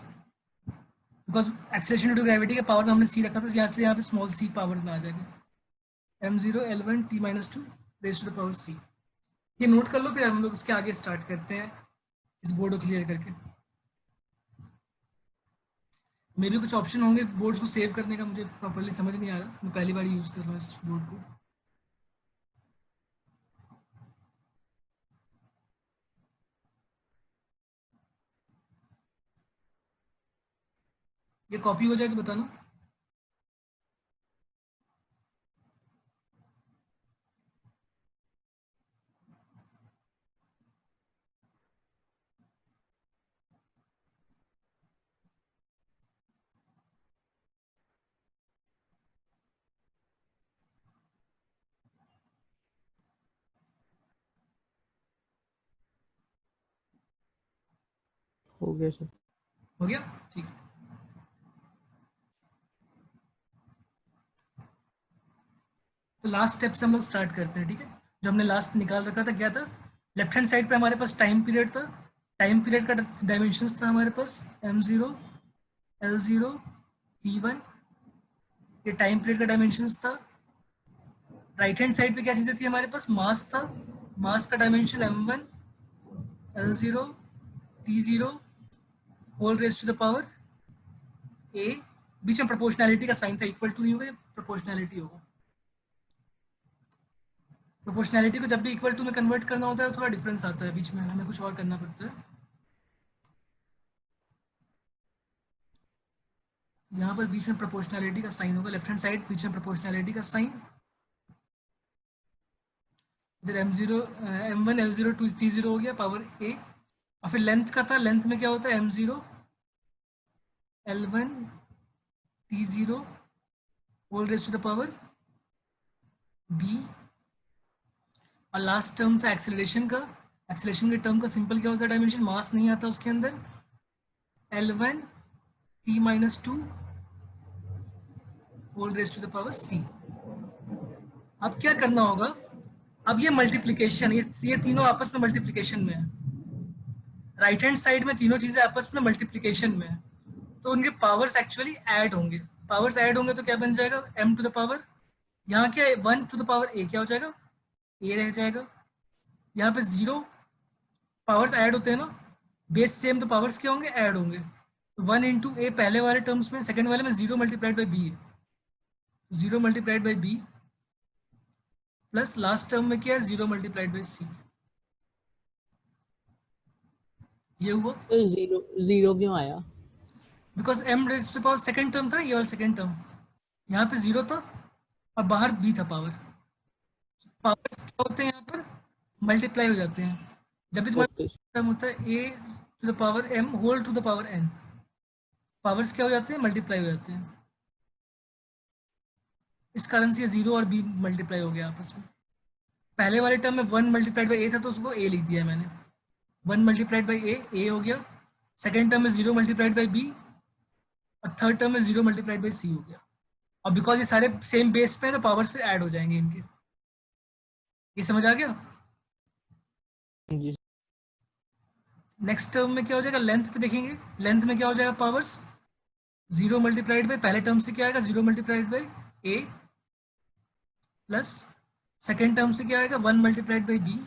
Because acceleration due to gravity के पावर में हमने c रखा था, यहाँ से यहाँ पे स्मॉल c पावर में आ जाएगा। m0 L1 T-2 raise to the power c। ये नोट कर लो, फिर हम लोग इसके आगे स्टार्ट करते हैं इस बोर्ड को क्लियर करके। मे भी कुछ ऑप्शन होंगे बोर्ड्स को सेव करने का, मुझे प्रॉपर्ली समझ नहीं आ रहा, मैं पहली बार यूज़ कर रहा हूँ इस बोर्ड को। ये कॉपी हो जाए तो बताना। हो गया सर। हो गया? ठीक। तो लास्ट स्टेप से हम लोग स्टार्ट करते हैं, ठीक है? जो हमने लास्ट निकाल रखा था क्या था? लेफ्ट हैंड साइड पे हमारे पास टाइम पीरियड था। टाइम पीरियड का डायमेंशंस था हमारे पास m0 L0 T1। ये टाइम पीरियड का डायमेंशंस था। राइट हैंड साइड पे क्या चीज़ें थी हमारे पास? मास था। मास का dimension m1 L0 T0 whole raise to the power a। बीच में प्रोपोर्शनैलिटी का साइन था, इक्वल टू नहीं होगा, प्रोपोर्शनैलिटी होगा। प्रोपोर्शनैलिटी को जब भी इक्वल टू में कन्वर्ट करना होता है तो थोड़ा डिफरेंस आता है, बीच में हमें कुछ और करना पड़ता है। यहाँ पर बीच में प्रोपोर्शनैलिटी का साइन होगा, लेफ्ट हैंड साइड बीच में प्रोपोर्शनैलिटी का साइन। इधर m0 m1 L0 T0 हो गया पावर a। और फिर लेंथ का था, लेंथ में क्या होता है? m0 L1 T0 whole raise to the power b। और लास्ट टर्म था एक्सेलरेशन का। एक्सेलरेशन के टर्म का सिंपल क्या होता है डायमेंशन? मास नहीं आता उसके अंदर, L1 T-2 whole raise to the power c। अब क्या करना होगा? अब ये मल्टीप्लिकेशन, ये तीनों आपस में मल्टीप्लिकेशन में है। राइट हैंड साइड में तीनों चीजें आपस में मल्टीप्लिकेशन में है, तो उनके पावर्स एक्चुअली ऐड होंगे। पावर्स ऐड होंगे तो क्या बन जाएगा? m टू द पावर, यहाँ क्या 1 टू द पावर a क्या हो जाएगा? a रह जाएगा। यहाँ पे 0 पावर्स ऐड होते हैं ना, बेस सेम तो पावर्स क्या होंगे? ऐड होंगे। 1 इंटू ए पहले वाले टर्म्स में, सेकंड वाले में 0 मल्टीप्लाइड बाई बी है, 0 multiplied by b plus last term में क्या है? 0 मल्टीप्लाइड बाई सी। ये हुआ तो जीरो जीरो क्यों आया? Because m raise to power second term था, ये वाला सेकंड टर्म, यहाँ पे 0 था और बाहर b था पावर। पावर्स क्या होते हैं यहाँ पर? मल्टीप्लाई हो जाते हैं। जब भी तुम्हारा ओके। टर्म होता है a to the power m whole to the power n, powers क्या हो जाते हैं? मल्टीप्लाई हो जाते हैं। इस कारण से ये 0 और b मल्टीप्लाई हो गया आपस में। पहले वाले टर्म में 1 मल्टीप्लाइड बाई a था तो उसको a लिख दिया मैंने, 1 मल्टीप्लाइड बाई a हो गया। सेकेंड टर्म में 0 मल्टीप्लाइड बाई b और थर्ड टर्म में 0 मल्टीप्लाइड बाई c हो गया। और बिकॉज ये सारे सेम बेस पे हैं तो पावर्स फिर ऐड हो जाएंगे इनके। ये समझ आ गया? जी। नेक्स्ट टर्म में क्या हो जाएगा, लेंथ पे देखेंगे, लेंथ में क्या हो जाएगा, पावर्स 0 मल्टीप्लाइड बाई, पहले टर्म से क्या आएगा 0 multiplied by a, plus second term से क्या आएगा 1 multiplied by b,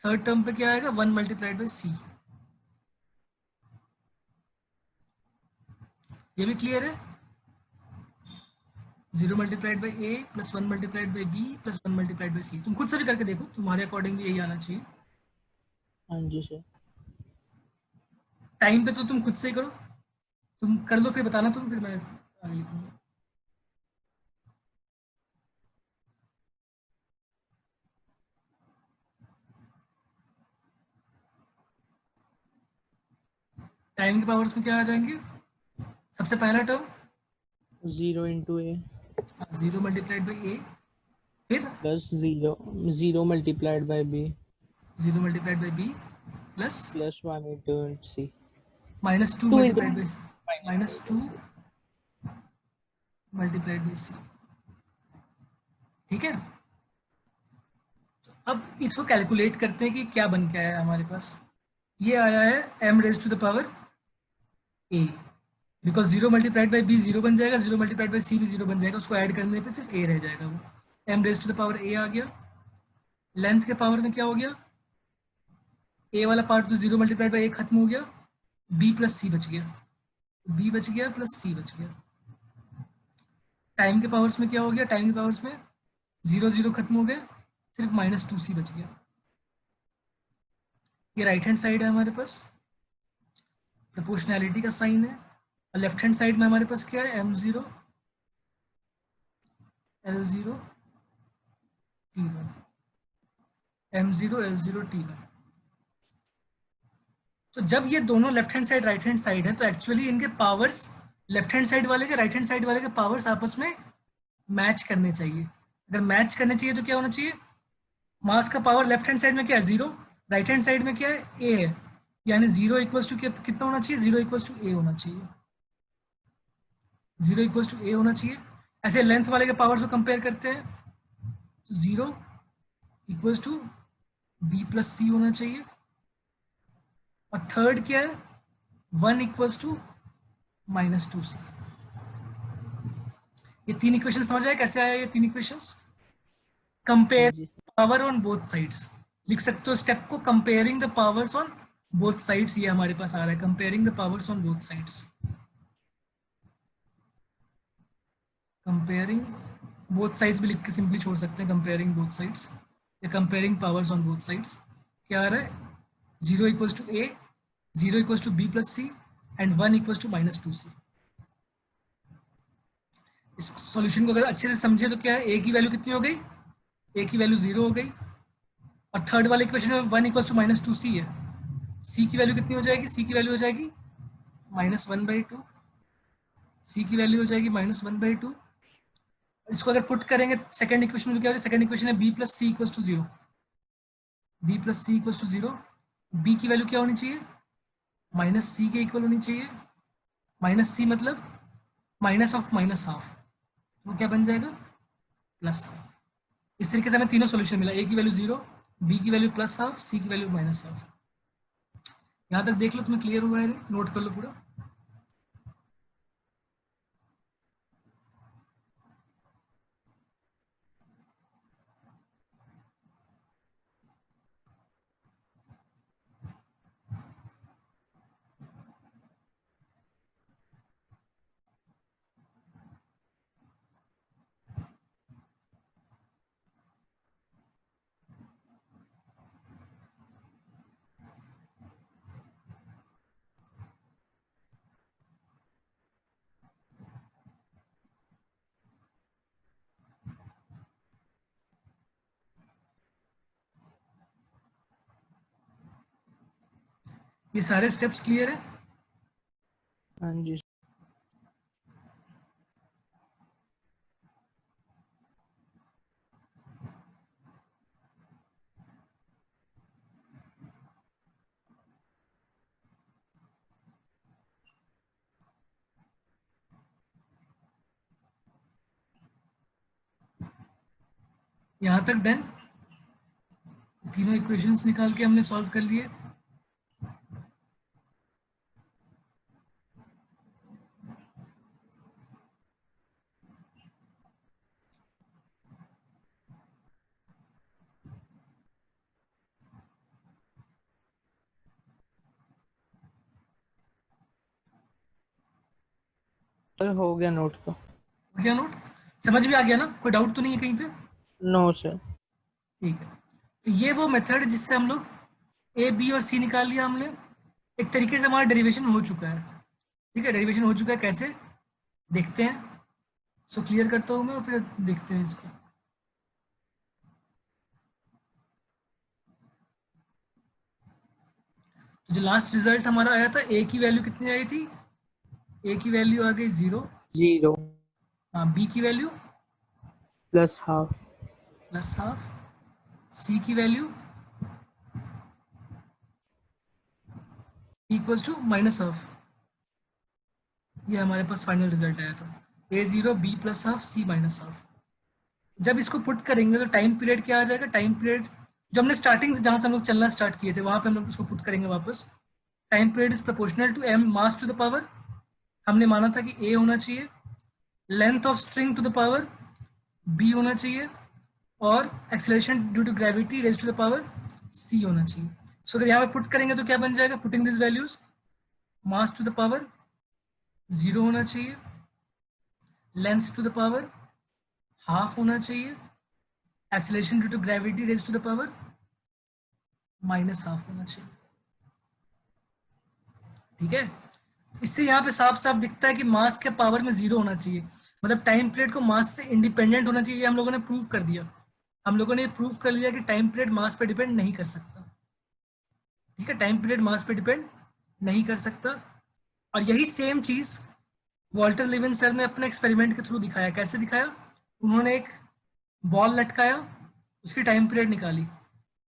third term पे क्या आएगा 1 मल्टीप्लाइड बाई सी। ये भी क्लियर है, 0 multiplied by a plus 1 multiplied by b plus 1 multiplied by c. तुम खुद से भी करके देखो, तुम्हारे अकॉर्डिंग यही आना चाहिए। हाँ जी सर। टाइम पे तो तुम खुद से ही करो, तुम कर लो फिर बताना तुम, फिर मैं आगे लिखूंगा। टाइम के पावर्स में क्या आ जाएंगे, सबसे पहला term 0 into a 0 multiplied by a, फिर plus 0 multiplied by b 0 multiplied by b plus plus 1 into c, -2 2 into multiplied by minus -2 multiplied by c. ठीक है, तो अब इसको कैलकुलेट करते हैं कि क्या बन के आया है हमारे पास। ये आया है m raise to the power a, because 0 multiplied by b 0 बन जाएगा, 0 मल्टीप्लाइड बाई सी भी 0 बन जाएगा, उसको ऐड करने पे सिर्फ a रह जाएगा, वो m raise to the power a आ गया। लेंथ के पावर में क्या हो गया, a वाला पार्ट तो 0 मल्टीप्लाइड बाई a खत्म हो गया, b प्लस सी बच गया, b बच गया प्लस सी बच गया। टाइम के पावर्स में क्या हो गया, टाइम के पावर्स में 0 0 खत्म हो गया, सिर्फ -2c बच गया। ये राइट हैंड साइड है हमारे पास, प्रोपोर्शनैलिटी का साइन है, और लेफ्ट हैंड साइड में हमारे पास क्या है, m0 l0 t1, m0 l0 t1। तो जब ये दोनों left hand side right hand side है, तो एक्चुअली इनके पावर्स लेफ्ट हैंड साइड वाले के राइट हैंड साइड वाले के पावर्स आपस में मैच करने चाहिए। अगर मैच करने चाहिए तो क्या होना चाहिए, मास का पावर लेफ्ट हैंड साइड में क्या है 0, राइट हैंड साइड में क्या है a है, यानी 0 इक्वल्स टू कितना होना चाहिए, 0 इक्वल्स टू a होना चाहिए, 0 इक्वल्स टू a होना चाहिए। ऐसे लेंथ वाले के पावर्स को कंपेयर करते हैं, तो 0 इक्वल्स टू b प्लस सी होना चाहिए, और थर्ड क्या है 1 इक्वल्स टू -2c। ये तीन इक्वेशन समझ आए कैसे आया, ये तीन इक्वेशंस हाँ कंपेयर जी sir. Power on both sides, लिख सकते हो स्टेप को, comparing the powers on both sides. ये हमारे पास आ रहा है comparing the powers on both sides, comparing both sides भी लिख के सिंपली छोड़ सकते हैं, कंपेयरिंग बोथ साइड्स या comparing powers on both sides. क्या आ रहा है, 0 equals to a, 0 equals to b plus c, and 1 equals to -2c। इस सॉल्यूशन को अगर अच्छे से समझे तो क्या है, a की वैल्यू कितनी हो गई, a की वैल्यू 0 हो गई, और थर्ड वाले इक्वेशन में 1 इक्वल्स टू -2c है, c की वैल्यू कितनी हो जाएगी, c की वैल्यू हो जाएगी -1/2, c की वैल्यू हो जाएगी -1/2। इसको अगर पुट करेंगे सेकंड इक्वेशन में तो क्या होगा, सेकंड इक्वेशन है b plus c equals to 0, b plus c equals to 0, b की वैल्यू क्या होनी चाहिए, -c के इक्वल होनी चाहिए, -c मतलब माइनस ऑफ -हाफ, वो क्या बन जाएगा +हाफ। इस तरीके से हमें तीनों सॉल्यूशन मिला, a की वैल्यू 0, b की वैल्यू +हाफ, c की वैल्यू -हाफ। यहाँ तक देख लो, तुम्हें क्लियर हुआ है, नोट कर लो पूरा। ये सारे स्टेप्स क्लियर है। हाँ जी यहाँ तक डन। तीनों इक्वेशंस निकाल के हमने सॉल्व कर लिए। सर हो गया नोट तो। हो गया नोट? समझ में आ गया ना? कोई डाउट तो नहीं है कहीं पे? No sir. ठीक है, तो ये वो मेथड है जिससे हम लोग ए बी और सी निकाल लिया हमने। एक तरीके से हमारा डेरिवेशन हो चुका है। ठीक है, डेरिवेशन हो चुका है, कैसे देखते हैं। सो क्लियर करता हूँ मैं और फिर देखते हैं इसको। तो जो लास्ट रिजल्ट हमारा आया था, ए की वैल्यू कितनी आई थी? ए की वैल्यू आ गई 0। 0 हाँ, बी की वैल्यू +½ +½ सी की वैल्यू इक्वल्स टू -½ ये हमारे पास फाइनल रिजल्ट आया था। A0 B +½ C -½ जब इसको पुट करेंगे तो टाइम पीरियड क्या आ जाएगा? टाइम पीरियड जो हमने स्टार्टिंग से जहाँ से हम लोग चलना स्टार्ट किए थे वहाँ पे हम लोग उसको पुट करेंगे वापस। Time period is proportional to m mass to the power, हमने माना था कि a होना चाहिए, length of string to the power b होना चाहिए, और acceleration due to gravity raise to the power c होना चाहिए। सो अगर यहाँ पे पुट करेंगे तो क्या बन जाएगा? Putting this values, mass to the power 0 होना चाहिए, लेंथ टू द पावर ½ होना चाहिए, acceleration due to gravity raise to the power -½ होना चाहिए। ठीक है, इससे यहाँ पे साफ साफ दिखता है कि मास के पावर में 0 होना चाहिए, मतलब टाइम पीरियड को मास से इंडिपेंडेंट होना चाहिए। हम लोगों ने प्रूव कर दिया, हम लोगों ने प्रूव कर लिया कि टाइम पीरियड मास पे डिपेंड नहीं कर सकता। ठीक है, टाइम पीरियड मास पे डिपेंड नहीं कर सकता। और यही सेम चीज वॉल्टर लिविन ने अपने एक्सपेरिमेंट के थ्रू दिखाया। कैसे दिखाया? उन्होंने एक बॉल लटकाया, उसकी टाइम पीरियड निकाली।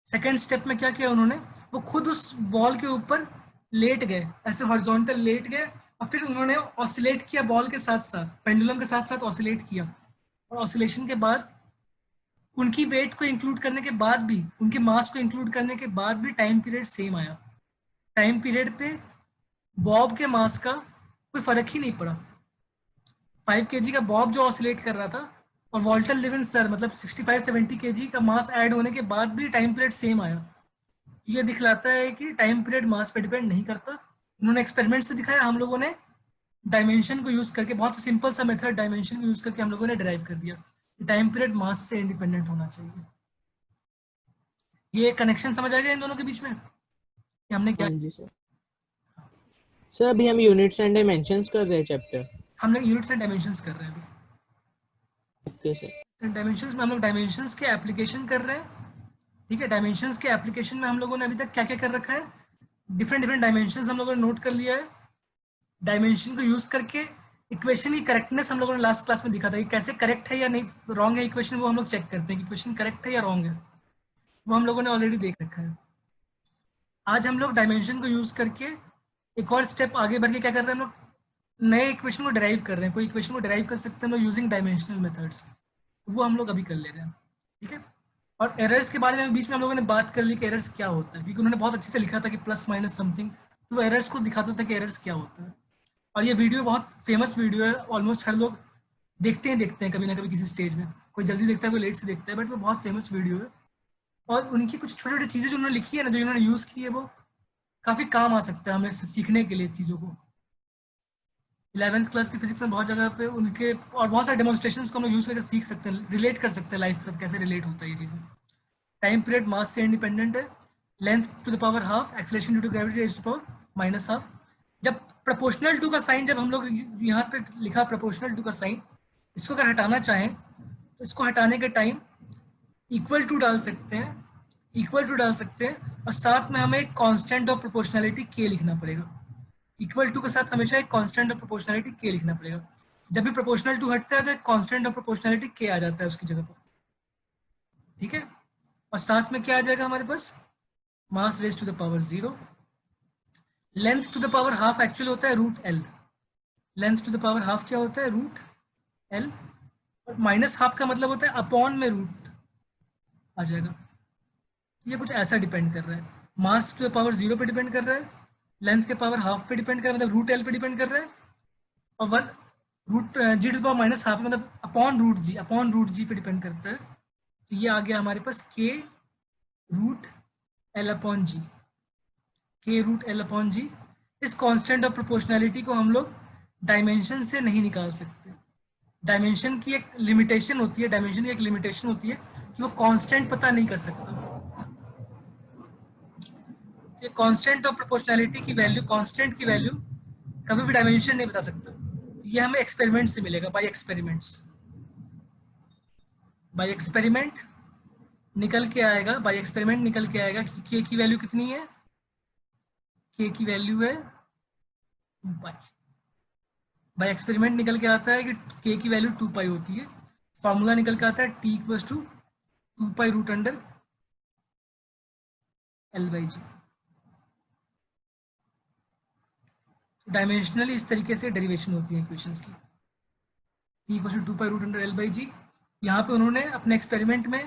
सेकेंड स्टेप में क्या किया उन्होंने? वो खुद उस बॉल के ऊपर लेट गए, ऐसे हॉरिजॉन्टल लेट गए, और फिर उन्होंने ऑसिलेट किया बॉल के साथ साथ, पेंडुलम के साथ साथ ऑसिलेट किया। और ऑसिलेशन के बाद उनकी वेट को इंक्लूड करने के बाद भी, उनके मास को इंक्लूड करने के बाद भी टाइम पीरियड सेम आया। टाइम पीरियड पे बॉब के मास का कोई फर्क ही नहीं पड़ा। 5 kg का बॉब जो ऑसिलेट कर रहा था, और वॉल्टर लिविन मतलब 65-70 kg का मास ऐड होने के बाद भी टाइम पीरियड सेम आया। ये दिखलाता है कि टाइम पीरियड मास पे डिपेंड नहीं करता। उन्होंने एक्सपेरिमेंट से दिखाया, हम लोगों ने डायमेंशन को यूज करके, बहुत सिंपल सा मेथड डायमेंशन को यूज करके हम लोगों ने डिराइव कर दिया कि टाइम पीरियड मास से इंडिपेंडेंट होना चाहिए। ये कनेक्शन समझ आ गया इन दोनों के बीच में कि हमने क्या? हाँ जी सर। सर अभी हम यूनिट्स एंड डायमेंशंस कर रहे हैं चैप्टर। हम लोग यूनिट्स एंड डायमेंशंस कर रहे हैं अभी। Okay sir. डायमेंशंस में हम लोग डायमेंशंस के एप्लीकेशन कर रहे हैं। ठीक है, डायमेंशंस के एप्लीकेशन में हम लोगों ने अभी तक क्या क्या कर रखा है? डिफरेंट डिफरेंट डायमेंशंस हम लोगों ने नोट कर लिया है। डायमेंशन को यूज करके इक्वेशन की करेक्टनेस हम लोगों ने लास्ट क्लास में दिखा था कि कैसे करेक्ट है या नहीं रॉन्ग है इक्वेशन, वो हम लोग चेक करते हैं कि इक्वेशन करेक्ट है या रॉन्ग है। वो हम लोगों ने ऑलरेडी देख रखा है। आज हम लोग डायमेंशन को यूज करके एक और स्टेप आगे बढ़ के क्या कर रहे हैं? हम लोग नए इक्वेशन को डिराइव कर रहे हैं। कोई इक्वेशन को डिराइव कर सकते हैं हम लोग यूजिंग डायमेंशनल मेथड्स, वो हम लोग अभी कर ले रहे हैं। ठीक है, और एरर्स के बारे में बीच में हम लोगों ने बात कर ली कि एरर्स क्या होता है, क्योंकि उन्होंने बहुत अच्छे से लिखा था कि प्लस माइनस समथिंग, तो वो एरर्स को दिखाता था कि एरर्स क्या होता है। और ये वीडियो बहुत फेमस वीडियो है, ऑलमोस्ट हर लोग देखते हैं कभी ना कभी किसी स्टेज में। कोई जल्दी देखता है, कोई लेट से देखता है, बट वो बहुत फेमस वीडियो है। और उनकी कुछ छोटी छोटी चीज़ें जो उन्होंने लिखी है ना, जो उन्होंने यूज़ की है, वो काफ़ी काम आ सकता है हमें सीखने के लिए चीज़ों को। 11th क्लास की फिजिक्स में बहुत जगह पे उनके और बहुत सारे डेमोन्स्ट्रेशंस को हम लोग यूज़ करके सीख सकते हैं, रिलेट कर सकते हैं लाइफ के साथ, कैसे रिलेट होता है ये चीज़ें। टाइम पीरियड मास से इंडिपेंडेंट है, length to the power ½ acceleration due to gravity raise to power -½ जब प्रोपोर्शनल टू का साइन, जब हम लोग यहाँ पे लिखा प्रोपोर्शनल टू का साइन, इसको अगर हटाना चाहें तो इसको हटाने के टाइम इक्वल टू डाल सकते हैं, इक्वल टू डाल सकते हैं, और साथ में हमें एक कांस्टेंट ऑफ प्रोपोर्शनैलिटी के लिखना पड़ेगा। इक्वल टू के साथ हमेशा एक कांस्टेंट ऑफ प्रोपोर्शनैलिटी के लिखना पड़ेगा। जब भी प्रोपोर्शनल टू हटता है तो एक कांस्टेंट ऑफ प्रोपोर्शनैलिटी के आ जाता है उसकी जगह पर। ठीक है, और साथ में क्या आ जाएगा हमारे पास? Mass raise to the power 0, length to the power ½ actually होता है √L। Length to the power ½ क्या होता है? √L, और -½ का मतलब होता है अपॉन में रूट आ जाएगा। ये कुछ ऐसा डिपेंड कर रहा है, मास टू द पावर 0 पे डिपेंड कर रहा है, लेंथ के पावर हाफ पे डिपेंड कर रहा है, मतलब रूट एल पे डिपेंड कर रहा है, और one root G to the power minus half मतलब अपॉन रूट जी पे डिपेंड करता है। तो ये आ गया हमारे पास के रूट एल अपॉन जी, के रूट एल अपॉन जी। इस कांस्टेंट ऑफ प्रोपोर्शनैलिटी को हम लोग डायमेंशन से नहीं निकाल सकते। डायमेंशन की एक लिमिटेशन होती है, डायमेंशन की एक लिमिटेशन होती है कि वो कांस्टेंट पता नहीं कर सकता। ये कांस्टेंट ऑफ प्रोपोर्शनैलिटी की वैल्यू, कांस्टेंट की वैल्यू कभी भी डायमेंशन नहीं बता सकता। ये हमें एक्सपेरिमेंट से मिलेगा, बाय एक्सपेरिमेंट्स। बाय एक्सपेरिमेंट निकल के आएगा, बाय एक्सपेरिमेंट निकल के आएगा कि के की वैल्यू कितनी है, के की वैल्यू है 2 पाई। बाय एक्सपेरिमेंट निकल के आता है कि के की वैल्यू 2 पाई होती है। फॉर्मूला निकल के आता है T equals to 2 pi root under L by g. Dimensionally इस तरीके से डेरिवेशन होती है इक्वेशंस की, T equals to 2 pi root under L by g. यहाँ पे उन्होंने अपने एक्सपेरिमेंट में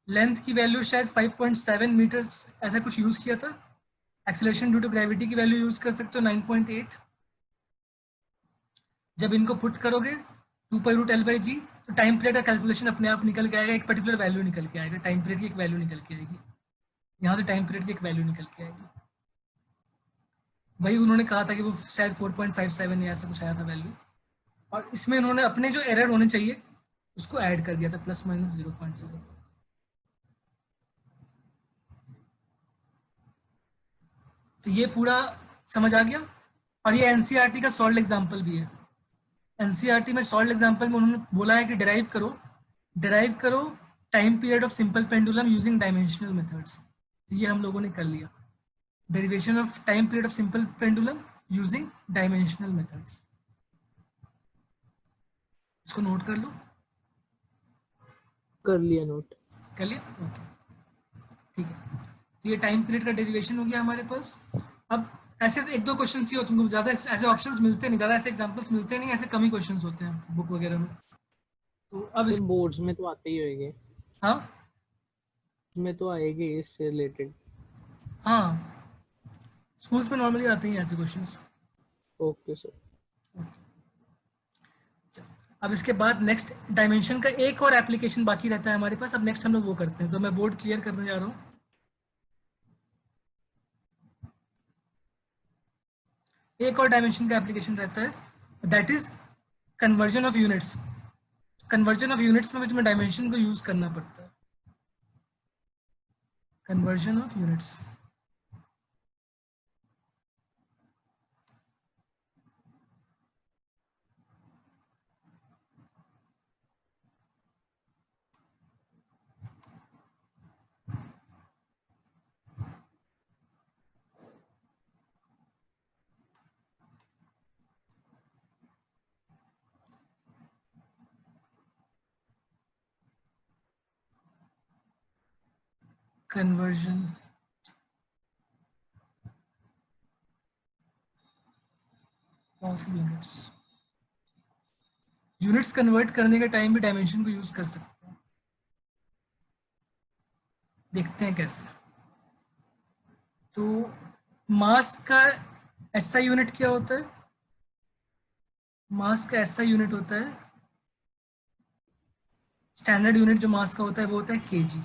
लेंथ की वैल्यू शायद 5.7 मीटर्स ऐसा कुछ यूज़ किया था। एक्सेलरेशन ड्यू टू ग्रेविटी की वैल्यू यूज़ कर सकते हो 9.8। जब इनको पुट करोगे 2 पाई रूट एल बाई जी, तो टाइम पीरियड का कैलकुलेशन अपने आप निकल के आएगा, एक पर्टिकुलर वैल्यू निकल के आएगा, टाइम पीरियड की एक वैल्यू निकल के आएगी। यहाँ से टाइम पीरियड की एक वैल्यू निकल के आएगी। वही उन्होंने कहा था कि वो शायद 4.57 या ऐसा कुछ आया था वैल्यू, और इसमें उन्होंने अपने जो एरर होने चाहिए उसको ऐड कर दिया था प्लस माइनस 0.0। तो ये पूरा समझ आ गया। और ये एनसीईआरटी का सॉल्व एग्जांपल भी है। एनसीईआरटी में सॉल्व एग्जांपल में उन्होंने बोला है कि डिराइव करो time period of simple pendulum using dimensional methods. तो ये हम लोगों ने कर लिया, derivation of time period of simple pendulum using dimensional methods. इसको नोट कर लो। कर लिया नोट। कर लिया, ओके ठीक है। तो ये टाइम पीरियड का डेरिवेशन हो गया हमारे पास। अब ऐसे तो 1-2 क्वेश्चन ही होते हैं, ज़्यादा ऐसे ऑप्शंस मिलते नहीं, ज़्यादा ऐसे एग्जांपल्स मिलते नहीं, ऐसे कम ही क्वेश्चंस होते हैं बुक वगैरह में। तो अब इस बोर्ड्स में तो आते ही होंगे। हाँ में तो आएंगे इससे रिलेटेड। हाँ, स्कूल्स में नॉर्मली आते हैं ऐसे क्वेश्चंस। Okay sir. अब इसके बाद नेक्स्ट डायमेंशन का एक और एप्लीकेशन बाकी रहता है हमारे पास। अब नेक्स्ट हम लोग वो करते हैं, तो मैं बोर्ड क्लियर करने जा रहा हूँ। एक और डायमेंशन का एप्लीकेशन रहता है, that is conversion of units. Conversion of units में भी तुम्हें डायमेंशन को यूज करना पड़ता है। Conversion of units, conversion of units. Units convert करने के टाइम भी डायमेंशन को यूज कर सकते हैं। देखते हैं कैसे। तो मास का ऐसा यूनिट क्या होता है? मास का ऐसा यूनिट होता है, स्टैंडर्ड यूनिट जो मास का होता है वो होता है केजी।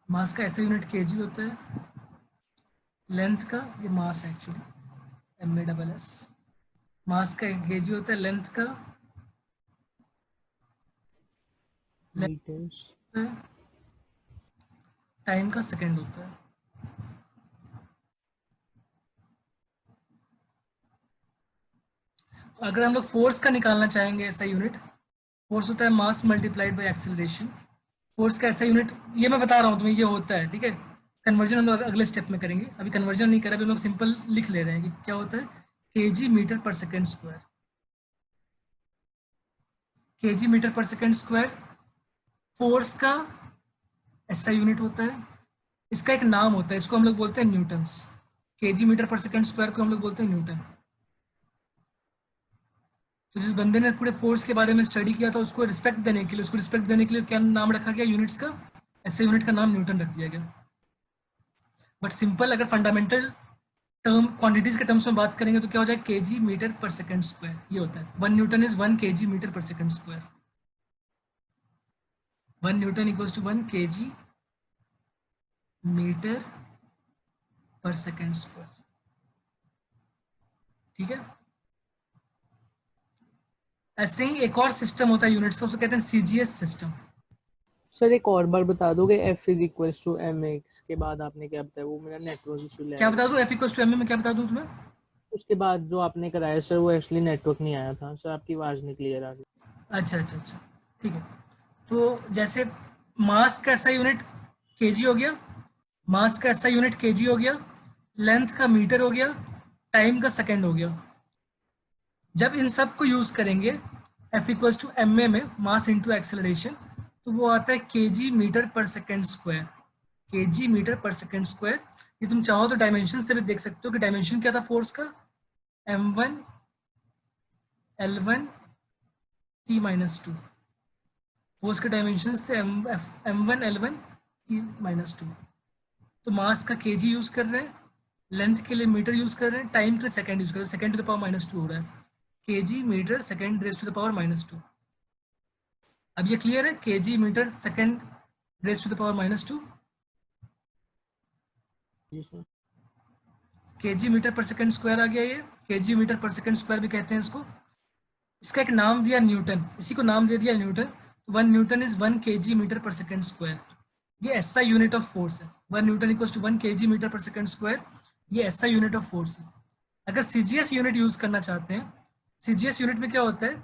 मास का ऐसा यूनिट केजी होता है। लेंथ का, ये मास है एक्चुअली, MASS। मास का केजी होता है, लेंथ का मीटर्स, टाइम का सेकंड होता है। अगर हम लोग फोर्स का निकालना चाहेंगे ऐसा यूनिट, फोर्स होता है मास मल्टीप्लाइड बाय एक्सेलरेशन। फोर्स का ऐसा यूनिट, ये मैं बता रहा हूँ तुम्हें, ये होता है, ठीक है। कन्वर्जन हम लोग अगले स्टेप में करेंगे, अभी कन्वर्जन नहीं कर रहे, अभी हम लोग सिंपल लिख ले रहे हैं कि क्या होता है। केजी मीटर पर सेकेंड स्क्वायर, केजी मीटर पर सेकेंड स्क्वायर फोर्स का ऐसा यूनिट होता है। इसका एक नाम होता है, इसको हम लोग बोलते हैं न्यूटन्स। केजी मीटर पर सेकेंड स्क्वायर को हम लोग बोलते हैं न्यूटन। तो जिस बंदे ने पूरे फोर्स के बारे में स्टडी किया था, उसको रिस्पेक्ट देने के लिए क्या नाम रखा गया यूनिट्स का? ऐसे यूनिट का नाम न्यूटन रख दिया गया। बट सिंपल अगर फंडामेंटल टर्म क्वांटिटीज के टर्म्स में बात करेंगे तो क्या हो जाए, KG metre per second square, ये होता है 1 newton is 1 KG metre per second square. 1 newton equals to 1 KG metre per second square. ठीक है, ऐसे ही एक और सिस्टम होता है यूनिट्स का, उसको कहते हैं सीजीएस सिस्टम। सर एक और बार बता दोगे, F is equals to M X के बाद आपने क्या बताया, वो मेरा नेटवर्क इशू ले क्या आया। बता दूं, एफ इक्वल्स टू एम में क्या बता दूं तुम्हें? उसके बाद जो आपने कराया सर वो एक्चुअली नेटवर्क नहीं आया था सर, आपकी आवाज़ नहीं क्लियर आ रही। अच्छा अच्छा अच्छा, ठीक है। तो जैसे मास का ऐसा यूनिट केजी हो गया, मास का ऐसा यूनिट केजी हो गया, लेंथ का मीटर हो गया, टाइम का सेकंड हो गया। जब इन सब को यूज करेंगे F equals to M A में, मास इंटू एक्सेलरेशन, तो वो आता है KG metre per second square. KG metre per second square. ये तुम चाहो तो डायमेंशन से भी देख सकते हो कि डायमेंशन क्या था फोर्स का, m1 l1 t-2। फोर्स के डायमेंशंस थे m1 l1 t-2। तो मास का केजी यूज कर रहे हैं, लेंथ के लिए मीटर यूज कर रहे हैं, टाइम के लिए सेकंड यूज कर रहे हैं, सेकंड टू द पावर -2 हो रहा है, KG metre second raise to the power -2। अब ये क्लियर है, KG metre second raise to the power -2, जी sir. KG metre per second square आ गया। ये KG metre per second square भी कहते हैं इसको। इसका एक नाम दिया न्यूटन, इसी को नाम दे दिया newton. 1 newton is 1 KG metre per second square. ये ऐसा यूनिट ऑफ फोर्स है, 1 newton equals to 1 KG metre per second square. ये ऐसा यूनिट ऑफ फोर्स है। अगर सीजीएस यूनिट यूज करना चाहते हैं, सीजीएस यूनिट में क्या होता है,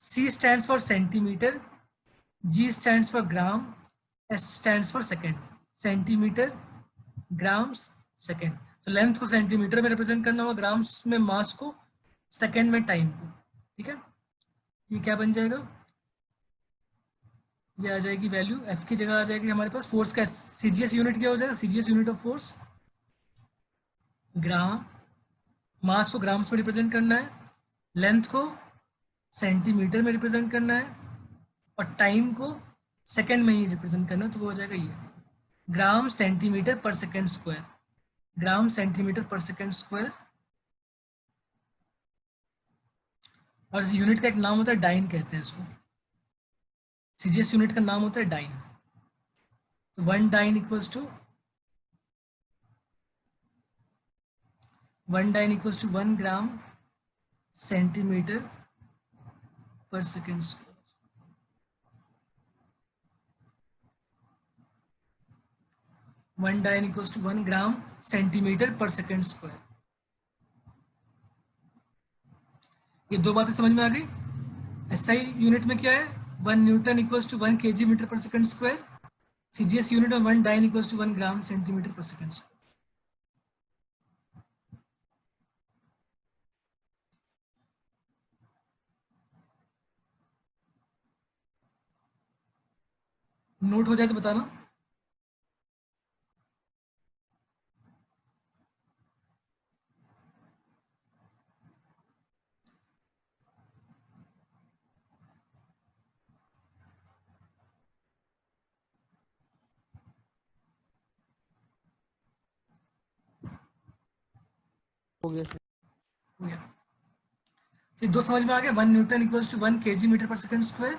C stands for centimetre, G stands for gram, S stands for second. Centimetre, grams, second. तो लेंथ को सेंटीमीटर में रिप्रेजेंट करना होगा, ग्राम्स में मास को, सेकंड में टाइम को। ठीक है, ये क्या बन जाएगा, ये आ जाएगी वैल्यू, एफ की जगह आ जाएगी हमारे पास फोर्स का सीजीएस यूनिट क्या हो जाएगा, सीजीएस यूनिट ऑफ फोर्स ग्राम। मास को ग्राम्स में रिप्रेजेंट करना है, लेंथ को सेंटीमीटर में रिप्रेजेंट करना है, और टाइम को सेकंड में ही रिप्रेजेंट करना है। तो वो हो जाएगा ये ग्राम सेंटीमीटर पर सेकंड स्क्वायर। ग्राम सेंटीमीटर पर सेकंड स्क्वायर। और इस यूनिट का एक नाम होता है डाइन, कहते हैं इसको। सीजीएस यूनिट का नाम होता है डाइन। तो 1 dyne equals to 1 gram centimetre per second square. 1 dyne equals to 1 gram centimetre per second square. ये दो बातें समझ में आ गई। एसआई यूनिट में क्या है, 1 newton equals to 1 KG metre per second square. CGS unit में 1 dyne equals to 1 gram centimetre per second square. Note हो जाए तो बताना। हो गया सर। हो गया। तो दो समझ में आ गया, 1 newton equals to 1 KG metre per second square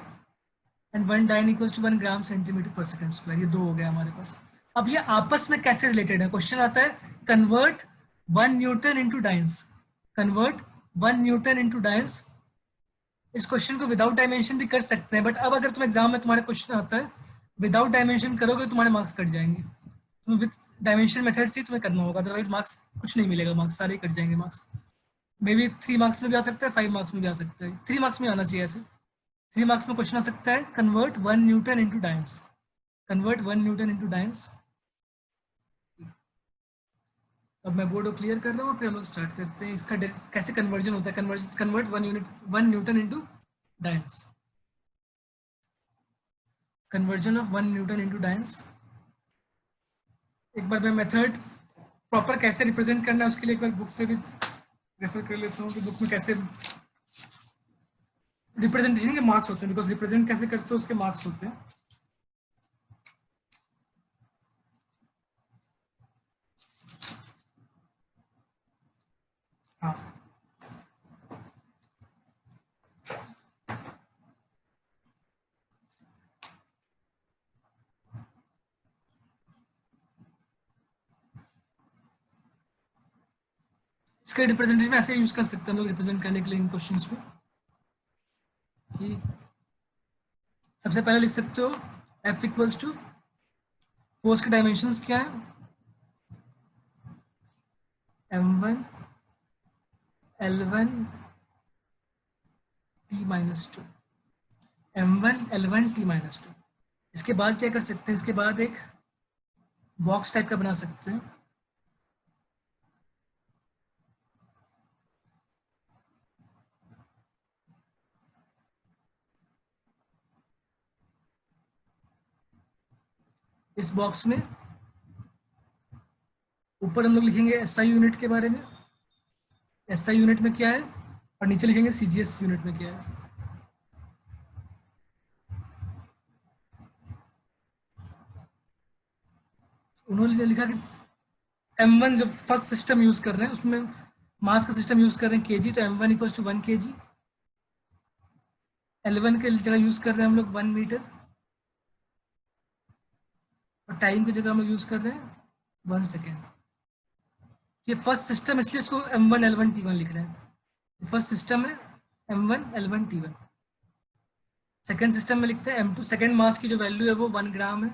and 1 dyne equals to 1 gram centimetre per second square. ये दो हो गया हमारे पास। अब ये आपस में कैसे रिलेटेड है, क्वेश्चन आता है convert 1 Newton into dance. Convert 1 Newton into dance. इस क्वेश्चन को विदाउट डायमेंशन भी कर सकते हैं, बट अब अगर तुम एग्जाम में तुम्हारे क्वेश्चन आता है विदाउट डायमेंशन करोगे तो तुम्हारे मार्क्स कट जाएंगे। तुम्हें विद डायमेंशन मेथड से तुम्हें करना होगा, अदरवाइज मार्क्स कुछ नहीं मिलेगा, मार्क्स सारे कट जाएंगे। मार्क्स मे बी 3 मार्क्स में भी आ सकता है, 5 मार्क्स में भी आ सकता है। 3 मार्क्स में आना चाहिए ऐसे। 3 मार्क्स में क्वेश्चन आ सकता है convert 1 Newton into dance. Convert 1 Newton into dance. अब मैं बोर्ड को क्लियर कर रहा हूँ, फिर हम लोग स्टार्ट करते हैं इसका कैसे कन्वर्जन होता है। Convert 1 Newton into dance. Conversion of 1 Newton into dance. एक बार मैं मेथड प्रॉपर कैसे रिप्रेजेंट करना है उसके लिए एक बार बुक से भी रेफर कर लेता हूँ कि बुक में कैसे रिप्रेजेंटेशन के मार्क्स होते हैं, बिकॉज रिप्रेजेंट कैसे करते हो उसके मार्क्स होते हैं। हाँ इसके रिप्रेजेंटेशन ऐसे यूज कर सकते हैं हम लोग रिप्रेजेंट करने के लिए इन क्वेश्चंस को कि सबसे पहले लिख सकते हो F इक्वल्स टू फोर्स के डायमेंशंस क्या है m1 l1 t minus 2 m1 l1 t minus 2। इसके बाद क्या कर सकते हैं, इसके बाद एक बॉक्स टाइप का बना सकते हैं। इस बॉक्स में ऊपर हम लोग लिखेंगे एसआई यूनिट के बारे में, एसआई यूनिट में क्या है, और नीचे लिखेंगे सीजीएस यूनिट में क्या है। उन्होंने लिखा कि m1 जो फर्स्ट सिस्टम यूज कर रहे हैं उसमें मास का सिस्टम यूज कर रहे हैं केजी, तो m1 equals to 1 kg। L1 के जगह यूज कर रहे हैं हम लोग 1 मीटर, और टाइम की जगह हम लोग यूज कर रहे हैं 1 सेकेंड। ये फर्स्ट सिस्टम इसलिए इसको m1 l1 t1 लिख रहे हैं। फर्स्ट सिस्टम है m1 l1 t1। Second system में लिखते हैं m2, सेकेंड मास की जो वैल्यू है वो 1 ग्राम है।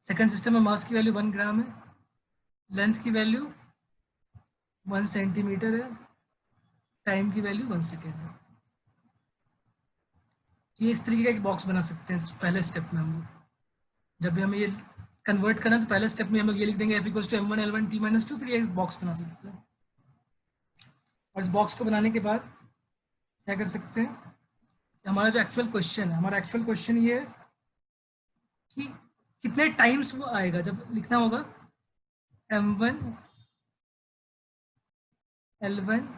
सेकेंड सिस्टम में मास की वैल्यू 1 ग्राम है, लेंथ की वैल्यू 1 सेंटीमीटर है, टाइम की वैल्यू 1 सेकेंड है। ये इस तरीके का एक बॉक्स बना सकते हैं पहले स्टेप में हम लोग। जब भी हमें ये कन्वर्ट करना है तो पहले स्टेप में हम लोग ये लिख देंगे F equals to m1 l1 t minus 2, फिर ये बॉक्स बना सकते हैं। और इस बॉक्स को बनाने के बाद क्या कर सकते हैं, हमारा जो एक्चुअल क्वेश्चन है, हमारा एक्चुअल क्वेश्चन ये है कि कितने टाइम्स वो आएगा। जब लिखना होगा m1 l1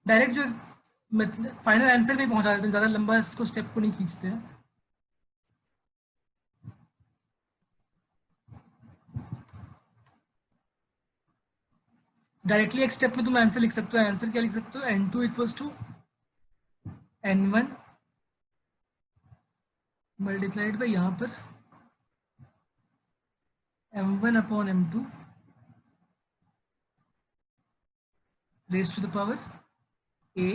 डायरेक्ट जो फाइनल आंसर में पहुंचा देते हैं, ज्यादा लंबा इसको स्टेप को नहीं खींचते हैं। डायरेक्टली एक स्टेप में तुम आंसर लिख सकते हो। आंसर क्या लिख सकते हो, n2 equals to n1 multiplied by यहाँ पर m1 upon m2 raise to the power a,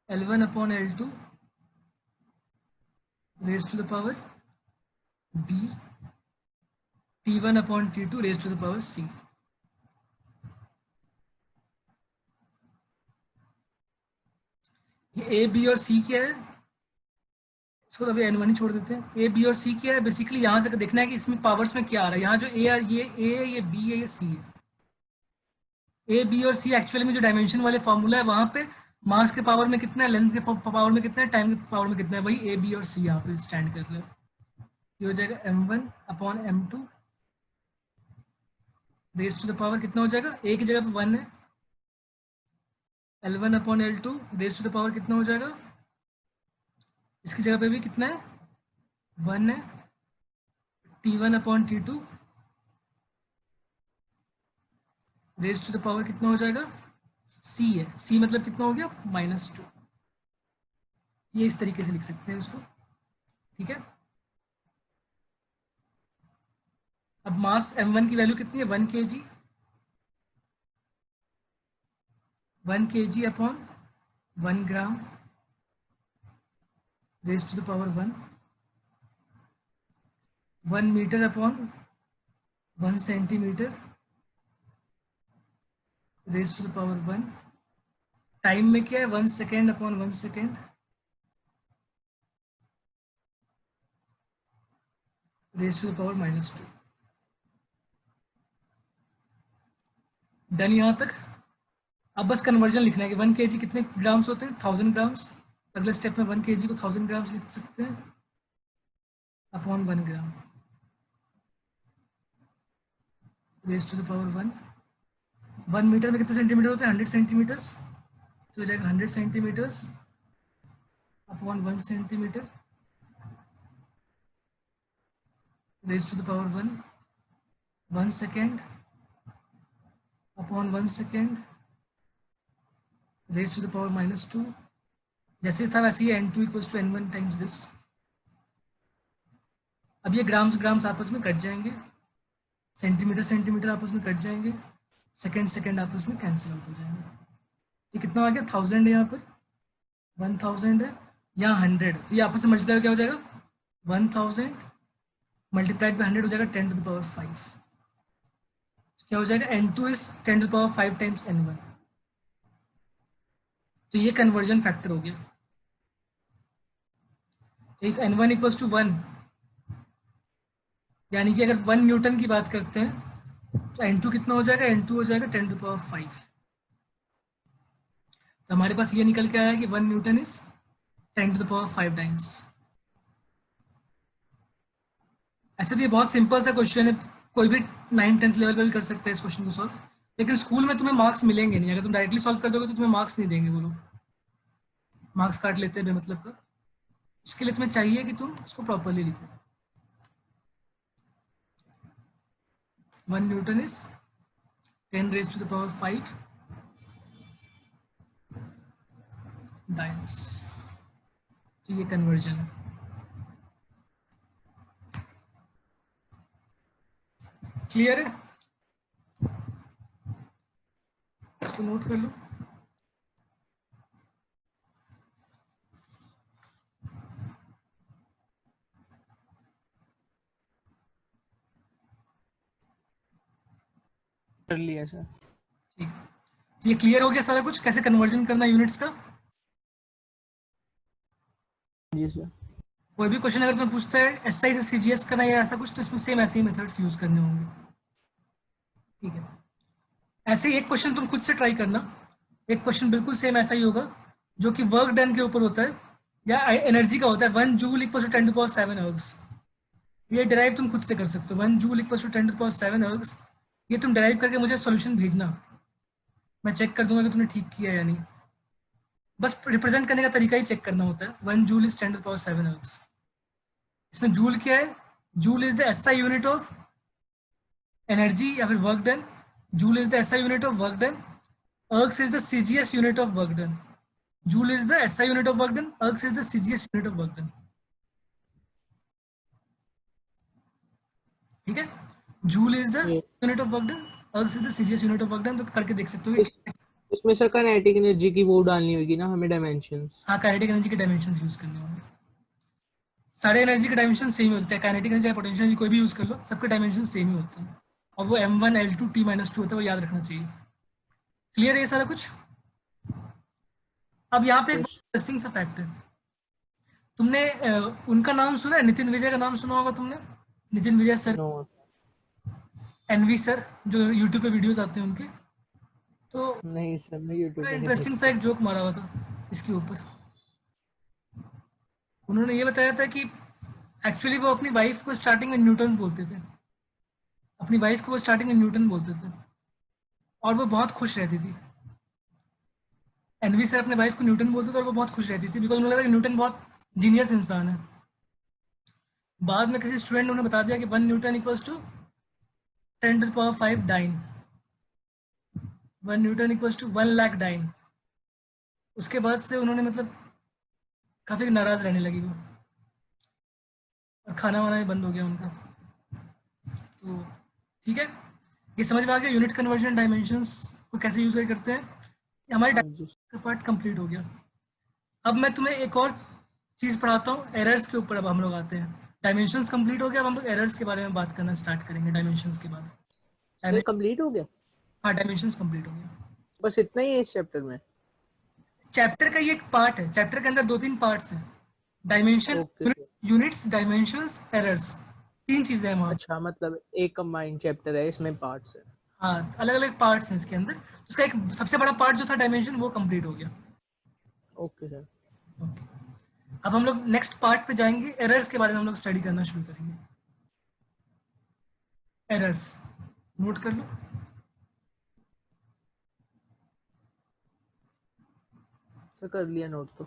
l1 upon l2 raise to the power b, t1 upon t2 raise to the power c। ये a b और c क्या है, इसको तो अभी n1 ही छोड़ देते हैं। a b और c क्या है, बेसिकली यहाँ से देखना है कि इसमें पावर्स में क्या आ रहा है। यहाँ जो a है ये a है, ये b है, ये c है। a b और c एक्चुअली में जो डायमेंशन वाले फॉर्मूला है वहां पे मास के पावर में कितना है, लेंथ के पावर में कितना है, टाइम के पावर में कितना है, वही a b और c यहाँ पे स्टैंड कर रहे हैं। ये हो जाएगा m1 upon m2 raise to the power कितना हो जाएगा, a की जगह पे 1 है, l1 upon l2 raise to the power कितना हो जाएगा, इसकी जगह पे भी कितना है 1 है, t1 upon t2 raise to the power कितना हो जाएगा, c है, c मतलब कितना हो गया -2। ये इस तरीके से लिख सकते हैं इसको, ठीक है। अब मास m1 की वैल्यू कितनी है 1 kg, 1 kg upon 1 gram raise to the power 1, 1 metre upon 1 centimetre raise to the power 1। Time में क्या है 1 second upon 1 second raise to the power -2। Done यहाँ तक। अब बस कन्वर्जन लिखना है कि 1 kg कितने ग्राम्स होते हैं, 1000 ग्राम्स। अगले स्टेप में 1 kg को 1000 ग्राम्स लिख सकते हैं upon 1 gram raise to the power 1। 1 metre में कितने सेंटीमीटर होते हैं, 100 सेंटीमीटर्स, तो हो जाएगा 100 centimetres upon 1 centimetre raise to the power 1 second upon 1 second raise to the power -2। जैसे था वैसे ही n2 equals to n1 times this. अब ये ग्राम्स ग्राम्स आपस में कट जाएंगे, सेंटीमीटर सेंटीमीटर आपस में कट जाएंगे, सेकेंड सेकेंड आपस में कैंसिल आउट हो जाएंगे। ये कितना आ गया 1000 है, यहाँ पर 1000 है, यहाँ 100, तो ये आपस में मल्टीप्लाई क्या हो जाएगा 1000 मल्टीप्लाइड बाई 100 हो जाएगा 10 टू द पावर 5। क्या हो जाएगा n2 is 10 to the power 5 times n1। तो ये कन्वर्जन फैक्टर हो गया। इफ n1 इक्वल्स टू 1, यानी कि अगर 1 न्यूटन की बात करते हैं तो n2 कितना हो जाएगा, n2 हो जाएगा 10 टू द पावर 5। तो हमारे पास ये निकल के आया कि 1 newton is 10 to the power 5 times. ऐसे तो ये बहुत सिंपल सा क्वेश्चन है, कोई भी 9th-10th लेवल पे भी कर सकते हैं इस क्वेश्चन को सॉल्व, लेकिन स्कूल में तुम्हें मार्क्स मिलेंगे नहीं। अगर तुम डायरेक्टली सॉल्व कर दोगे तो तुम्हें मार्क्स नहीं देंगे वो लोग, मार्क्स काट लेते हैं बेमतलब का। उसके लिए तुम्हें चाहिए कि तुम उसको प्रॉपरली लिखो। 1 newton is 10 raise to the power 5 times. तो ये कन्वर्जन है। क्लियर है? इसको नोट कर लो। कर लिया सर। ठीक है, तो ये क्लियर हो गया सारा कुछ, कैसे कन्वर्जन करना यूनिट्स का। जी सर। कोई भी क्वेश्चन अगर तुम्हें पूछता है एसआई से सीजीएस करना या ऐसा कुछ, तो इसमें सेम ऐसे ही मेथड्स यूज करने होंगे। ठीक है, ऐसे ही एक क्वेश्चन तुम खुद से ट्राई करना। एक क्वेश्चन बिल्कुल सेम ऐसा ही होगा जो कि वर्क डन के ऊपर होता है या एनर्जी का होता है। 1 joule equal to 10 to power 7 ergs. ये डिराइव तुम खुद से कर सकते हो। 1 joule equal to 10 to power 7 ergs. ये तुम डिराइव करके मुझे सॉल्यूशन भेजना, मैं चेक कर दूंगा कि तुमने ठीक किया या नहीं। बस रिप्रेजेंट करने का तरीका ही चेक करना होता है। 1 joule is 10 to power 7 ergs. इसमें जूल क्या है? Joule is the SI unit of energy या फिर work done. Joule is the SI unit of work done. Ergs is the CGS unit of work done. Joule is the SI unit of work done, ergs is the CGS unit of work done. ठीक है, joule is the ये unit of work done, ergs is the CGS unit of work done. तो करके देख सकते हो इस, इसमें सर काइनेटिक एनर्जी की वो डालनी होगी ना हमें, डायमेंशंस। हाँ, काइनेटिक एनर्जी के डायमेंशंस यूज करने होंगे। सारे एनर्जी के डायमेंशन सेम ही होते हैं, चाहे काइनेटिक एनर्जी या पोटेंशियल एनर्जी कोई भी यूज कर लो, सबके डायमेंशन सेम ही होते हैं। और वो m1 l2 t-2 होता है, वो याद रखना चाहिए। क्लियर है ये सारा कुछ? अब यहाँ पे एक इंटरेस्टिंग सा फैक्ट है। तुमने उनका नाम सुना है, नितिन विजय का नाम सुना होगा तुमने, नितिन विजय सर, नो एनवी सर, जो यूट्यूब पे वीडियोस आते हैं उनके। तो नहीं सर, मैं यूट्यूब पे नहीं इंटरेस्टिंग सा देखता। एक जोक मारा हुआ था इसके ऊपर। उन्होंने ये बताया था कि एक्चुअली वो अपनी वाइफ को स्टार्टिंग में न्यूटन बोलते थे। अपनी वाइफ को वो स्टार्टिंग में न्यूटन बोलते थे और वो बहुत खुश रहती थी। एनवी सर अपने वाइफ को न्यूटन बोलते थे और वो बहुत खुश रहती थी, बिकॉज उन्हें लगा कि न्यूटन बहुत जीनियस इंसान है। बाद में किसी स्टूडेंट ने उन्हें बता दिया कि 1 newton equals to 10 to the power 5 dyne. 1 newton equals to 1 lakh dyne. उसके बाद से उन्होंने मतलब काफ़ी नाराज़ रहने लगी वो, और खाना वाना भी बंद हो गया उनका। तो ठीक है, ये समझ में आ गया यूनिट कन्वर्जन डायमेंशंस को कैसे यूज करते हैं। हमारे हाँ जी। का पार्ट कंप्लीट हो गया। अब मैं तुम्हें एक और चीज़ पढ़ाता हूँ, एरर्स के ऊपर। अब हम लोग आते हैं, डायमेंशंस कंप्लीट हो गया, अब हम लोग एरर्स के बारे में बात करना स्टार्ट करेंगे डायमेंशंस के बाद। ये कंप्लीट हो गया? हाँ, डायमेंशंस कंप्लीट हो गया। बस इतना ही है इस चैप्टर में? चैप्टर का ये एक पार्ट है, चैप्टर के अंदर 2-3 पार्ट्स हैं। Dimension, okay sir. Units, dimensions, errors, 3 चीज़ें हैं वहाँ। अच्छा, मतलब एक कंबाइंड चैप्टर है, इसमें पार्ट्स है। हाँ, अलग अलग पार्ट्स हैं इसके अंदर। उसका एक सबसे बड़ा पार्ट जो था डायमेंशन, वो कंप्लीट हो गया। Okay sir. ओके, अब हम लोग नेक्स्ट पार्ट पे जाएंगे, एरर्स के बारे में हम लोग स्टडी करना शुरू करेंगे। एरर्स नोट कर लो। तो कर लिया नोट तो।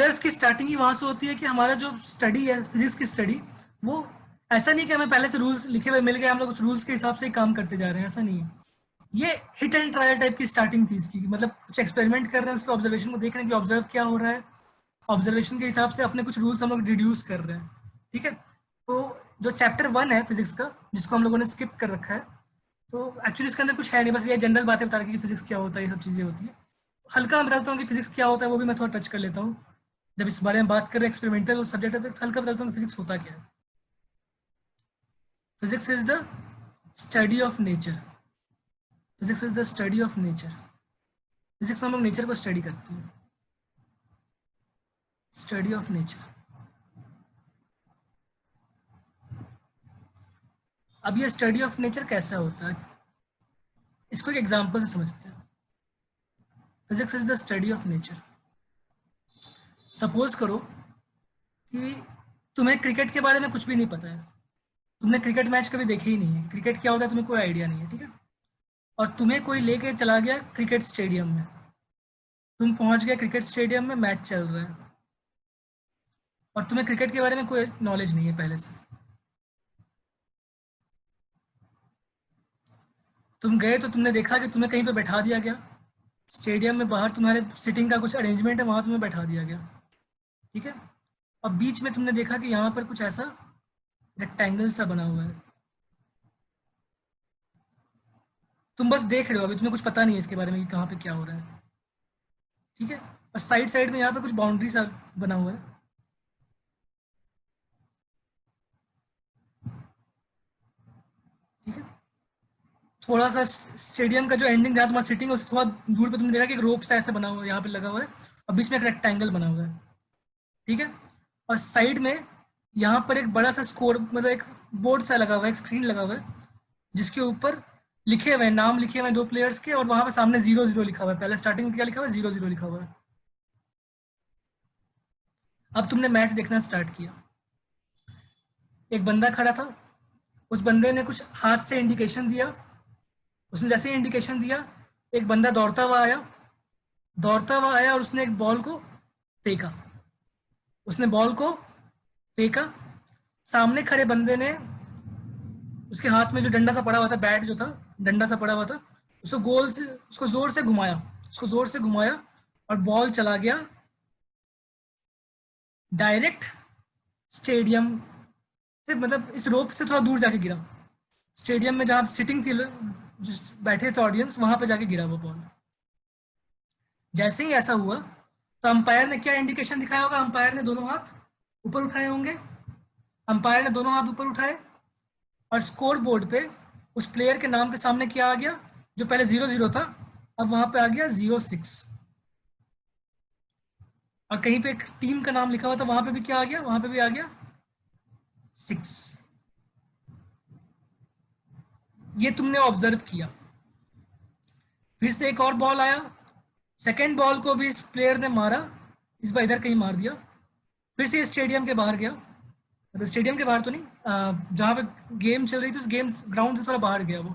कलर्स की स्टार्टिंग ही वहां से होती है कि हमारा जो स्टडी है फिजिक्स की स्टडी, वो ऐसा नहीं कि हमें पहले से रूल्स लिखे हुए मिल गए, हम लोग उस रूल्स के हिसाब से ही काम करते जा रहे हैं, ऐसा नहीं है। ये हिट एंड ट्रायल टाइप की स्टार्टिंग थी इसकी, मतलब कुछ एक्सपेरिमेंट कर रहे हैं, उसके ऑब्जर्वेशन को देख रहे हैं कि ऑब्जर्व क्या हो रहा है, ऑब्जर्वेशन के हिसाब से अपने कुछ रूल्स हम लोग डिड्यूस कर रहे हैं, ठीक है। तो जो चैप्टर 1 है फिजिक्स का, जिसको हम लोगों ने स्किप कर रखा है, तो एक्चुअली इसके अंदर कुछ है नहीं, बस ये जनरल बातें बता रखी कि फिजिक्स क्या होता है, ये सब चीज़ें होती है। हल्का मैं बताता हूँ कि फिजिक्स क्या होता है, वो भी मैं थोड़ा टच कर लेता हूँ। जब इस बारे में बात कर रहे हैं, एक्सपेरिमेंटल सब्जेक्ट है, तो हल्का बताता हूँ कि फिजिक्स होता क्या है। Physics is the study of nature. Physics is the study of nature. Physics में हम लोग नेचर को स्टडी करते हैं, स्टडी ऑफ नेचर। अब ये स्टडी ऑफ नेचर कैसा होता है, इसको एक एग्जांपल से समझते हैं। Physics is the study of nature. Suppose करो कि तुम्हें क्रिकेट के बारे में कुछ भी नहीं पता है, तुमने क्रिकेट मैच कभी देखे ही नहीं है, क्रिकेट क्या होता है तुम्हें कोई आइडिया नहीं है, ठीक है। और तुम्हें कोई लेके चला गया क्रिकेट स्टेडियम में, तुम पहुंच गए क्रिकेट स्टेडियम में, मैच चल रहा है, और तुम्हें क्रिकेट के बारे में कोई नॉलेज नहीं है पहले से। तुम गए तो तुमने देखा कि तुम्हें कहीं पे बैठा दिया गया, स्टेडियम में बाहर तुम्हारे सिटिंग का कुछ अरेंजमेंट है, वहां तुम्हें बैठा दिया गया, ठीक है। अब बीच में तुमने देखा कि यहाँ पर कुछ ऐसा रेक्टेंगल सा बना हुआ है, तुम बस देख रहे हो, अभी तुम्हें कुछ पता नहीं है इसके बारे में कि कहाँ पे क्या हो रहा है, ठीक है। और साइड साइड में यहाँ पे कुछ बाउंड्री सा बना हुआ है, ठीक है। थोड़ा सा स्टेडियम का जो एंडिंग जहाँ तुम्हारा सिटिंग है उससे थोड़ा दूर पे तुमने देखा कि एक रोप सा ऐसा बना हुआ है, यहाँ पे लगा हुआ है, और बीच में एक रेक्टेंगल बना हुआ है, ठीक है। और साइड में यहाँ पर एक बड़ा सा स्कोर, मतलब एक बोर्ड सा लगा हुआ है, एक स्क्रीन लगा हुआ है, जिसके ऊपर लिखे हुए हैं नाम, लिखे हुए हैं 2 प्लेयर्स के, और वहां पर सामने 0-0 लिखा हुआ है। पहले स्टार्टिंग में क्या लिखा हुआ है, 0-0 लिखा हुआ है। अब तुमने मैच देखना स्टार्ट किया, एक बंदा खड़ा था, उस बंदे ने कुछ हाथ से इंडिकेशन दिया, उसने जैसे ही इंडिकेशन दिया, एक बंदा दौड़ता हुआ आया और उसने एक बॉल को फेंका, उसने बॉल को फेंका, सामने खड़े बंदे ने उसके हाथ में जो डंडा सा पड़ा हुआ था, बैट जो था, डंडा सा पड़ा हुआ था, उसको जोर से घुमाया, और बॉल चला गया डायरेक्ट स्टेडियम से, मतलब इस रोप से थोड़ा दूर जाके गिरा, स्टेडियम में जहां सिटिंग थी, बैठे थे ऑडियंस, वहां पे जाके गिरा वो बॉल। जैसे ही ऐसा हुआ तो अंपायर ने क्या इंडिकेशन दिखाया होगा, अंपायर ने दोनों हाथ ऊपर उठाए होंगे, अंपायर ने दोनों हाथ ऊपर उठाए, और स्कोर बोर्ड पे उस प्लेयर के नाम के सामने क्या आ गया, जो पहले 0-0 था, अब वहां पे आ गया 0-6, और कहीं पे एक टीम का नाम लिखा हुआ था, वहां पे भी क्या आ गया, वहां पे भी आ गया 6। ये तुमने ऑब्जर्व किया। फिर से एक और बॉल आया, सेकेंड बॉल को भी इस प्लेयर ने मारा, इस बार इधर कहीं मार दिया, फिर से स्टेडियम के बाहर गया, मतलब स्टेडियम के बाहर तो नहीं, जहां पे गेम चल रही थी उस गेम ग्राउंड से थोड़ा बाहर गया वो।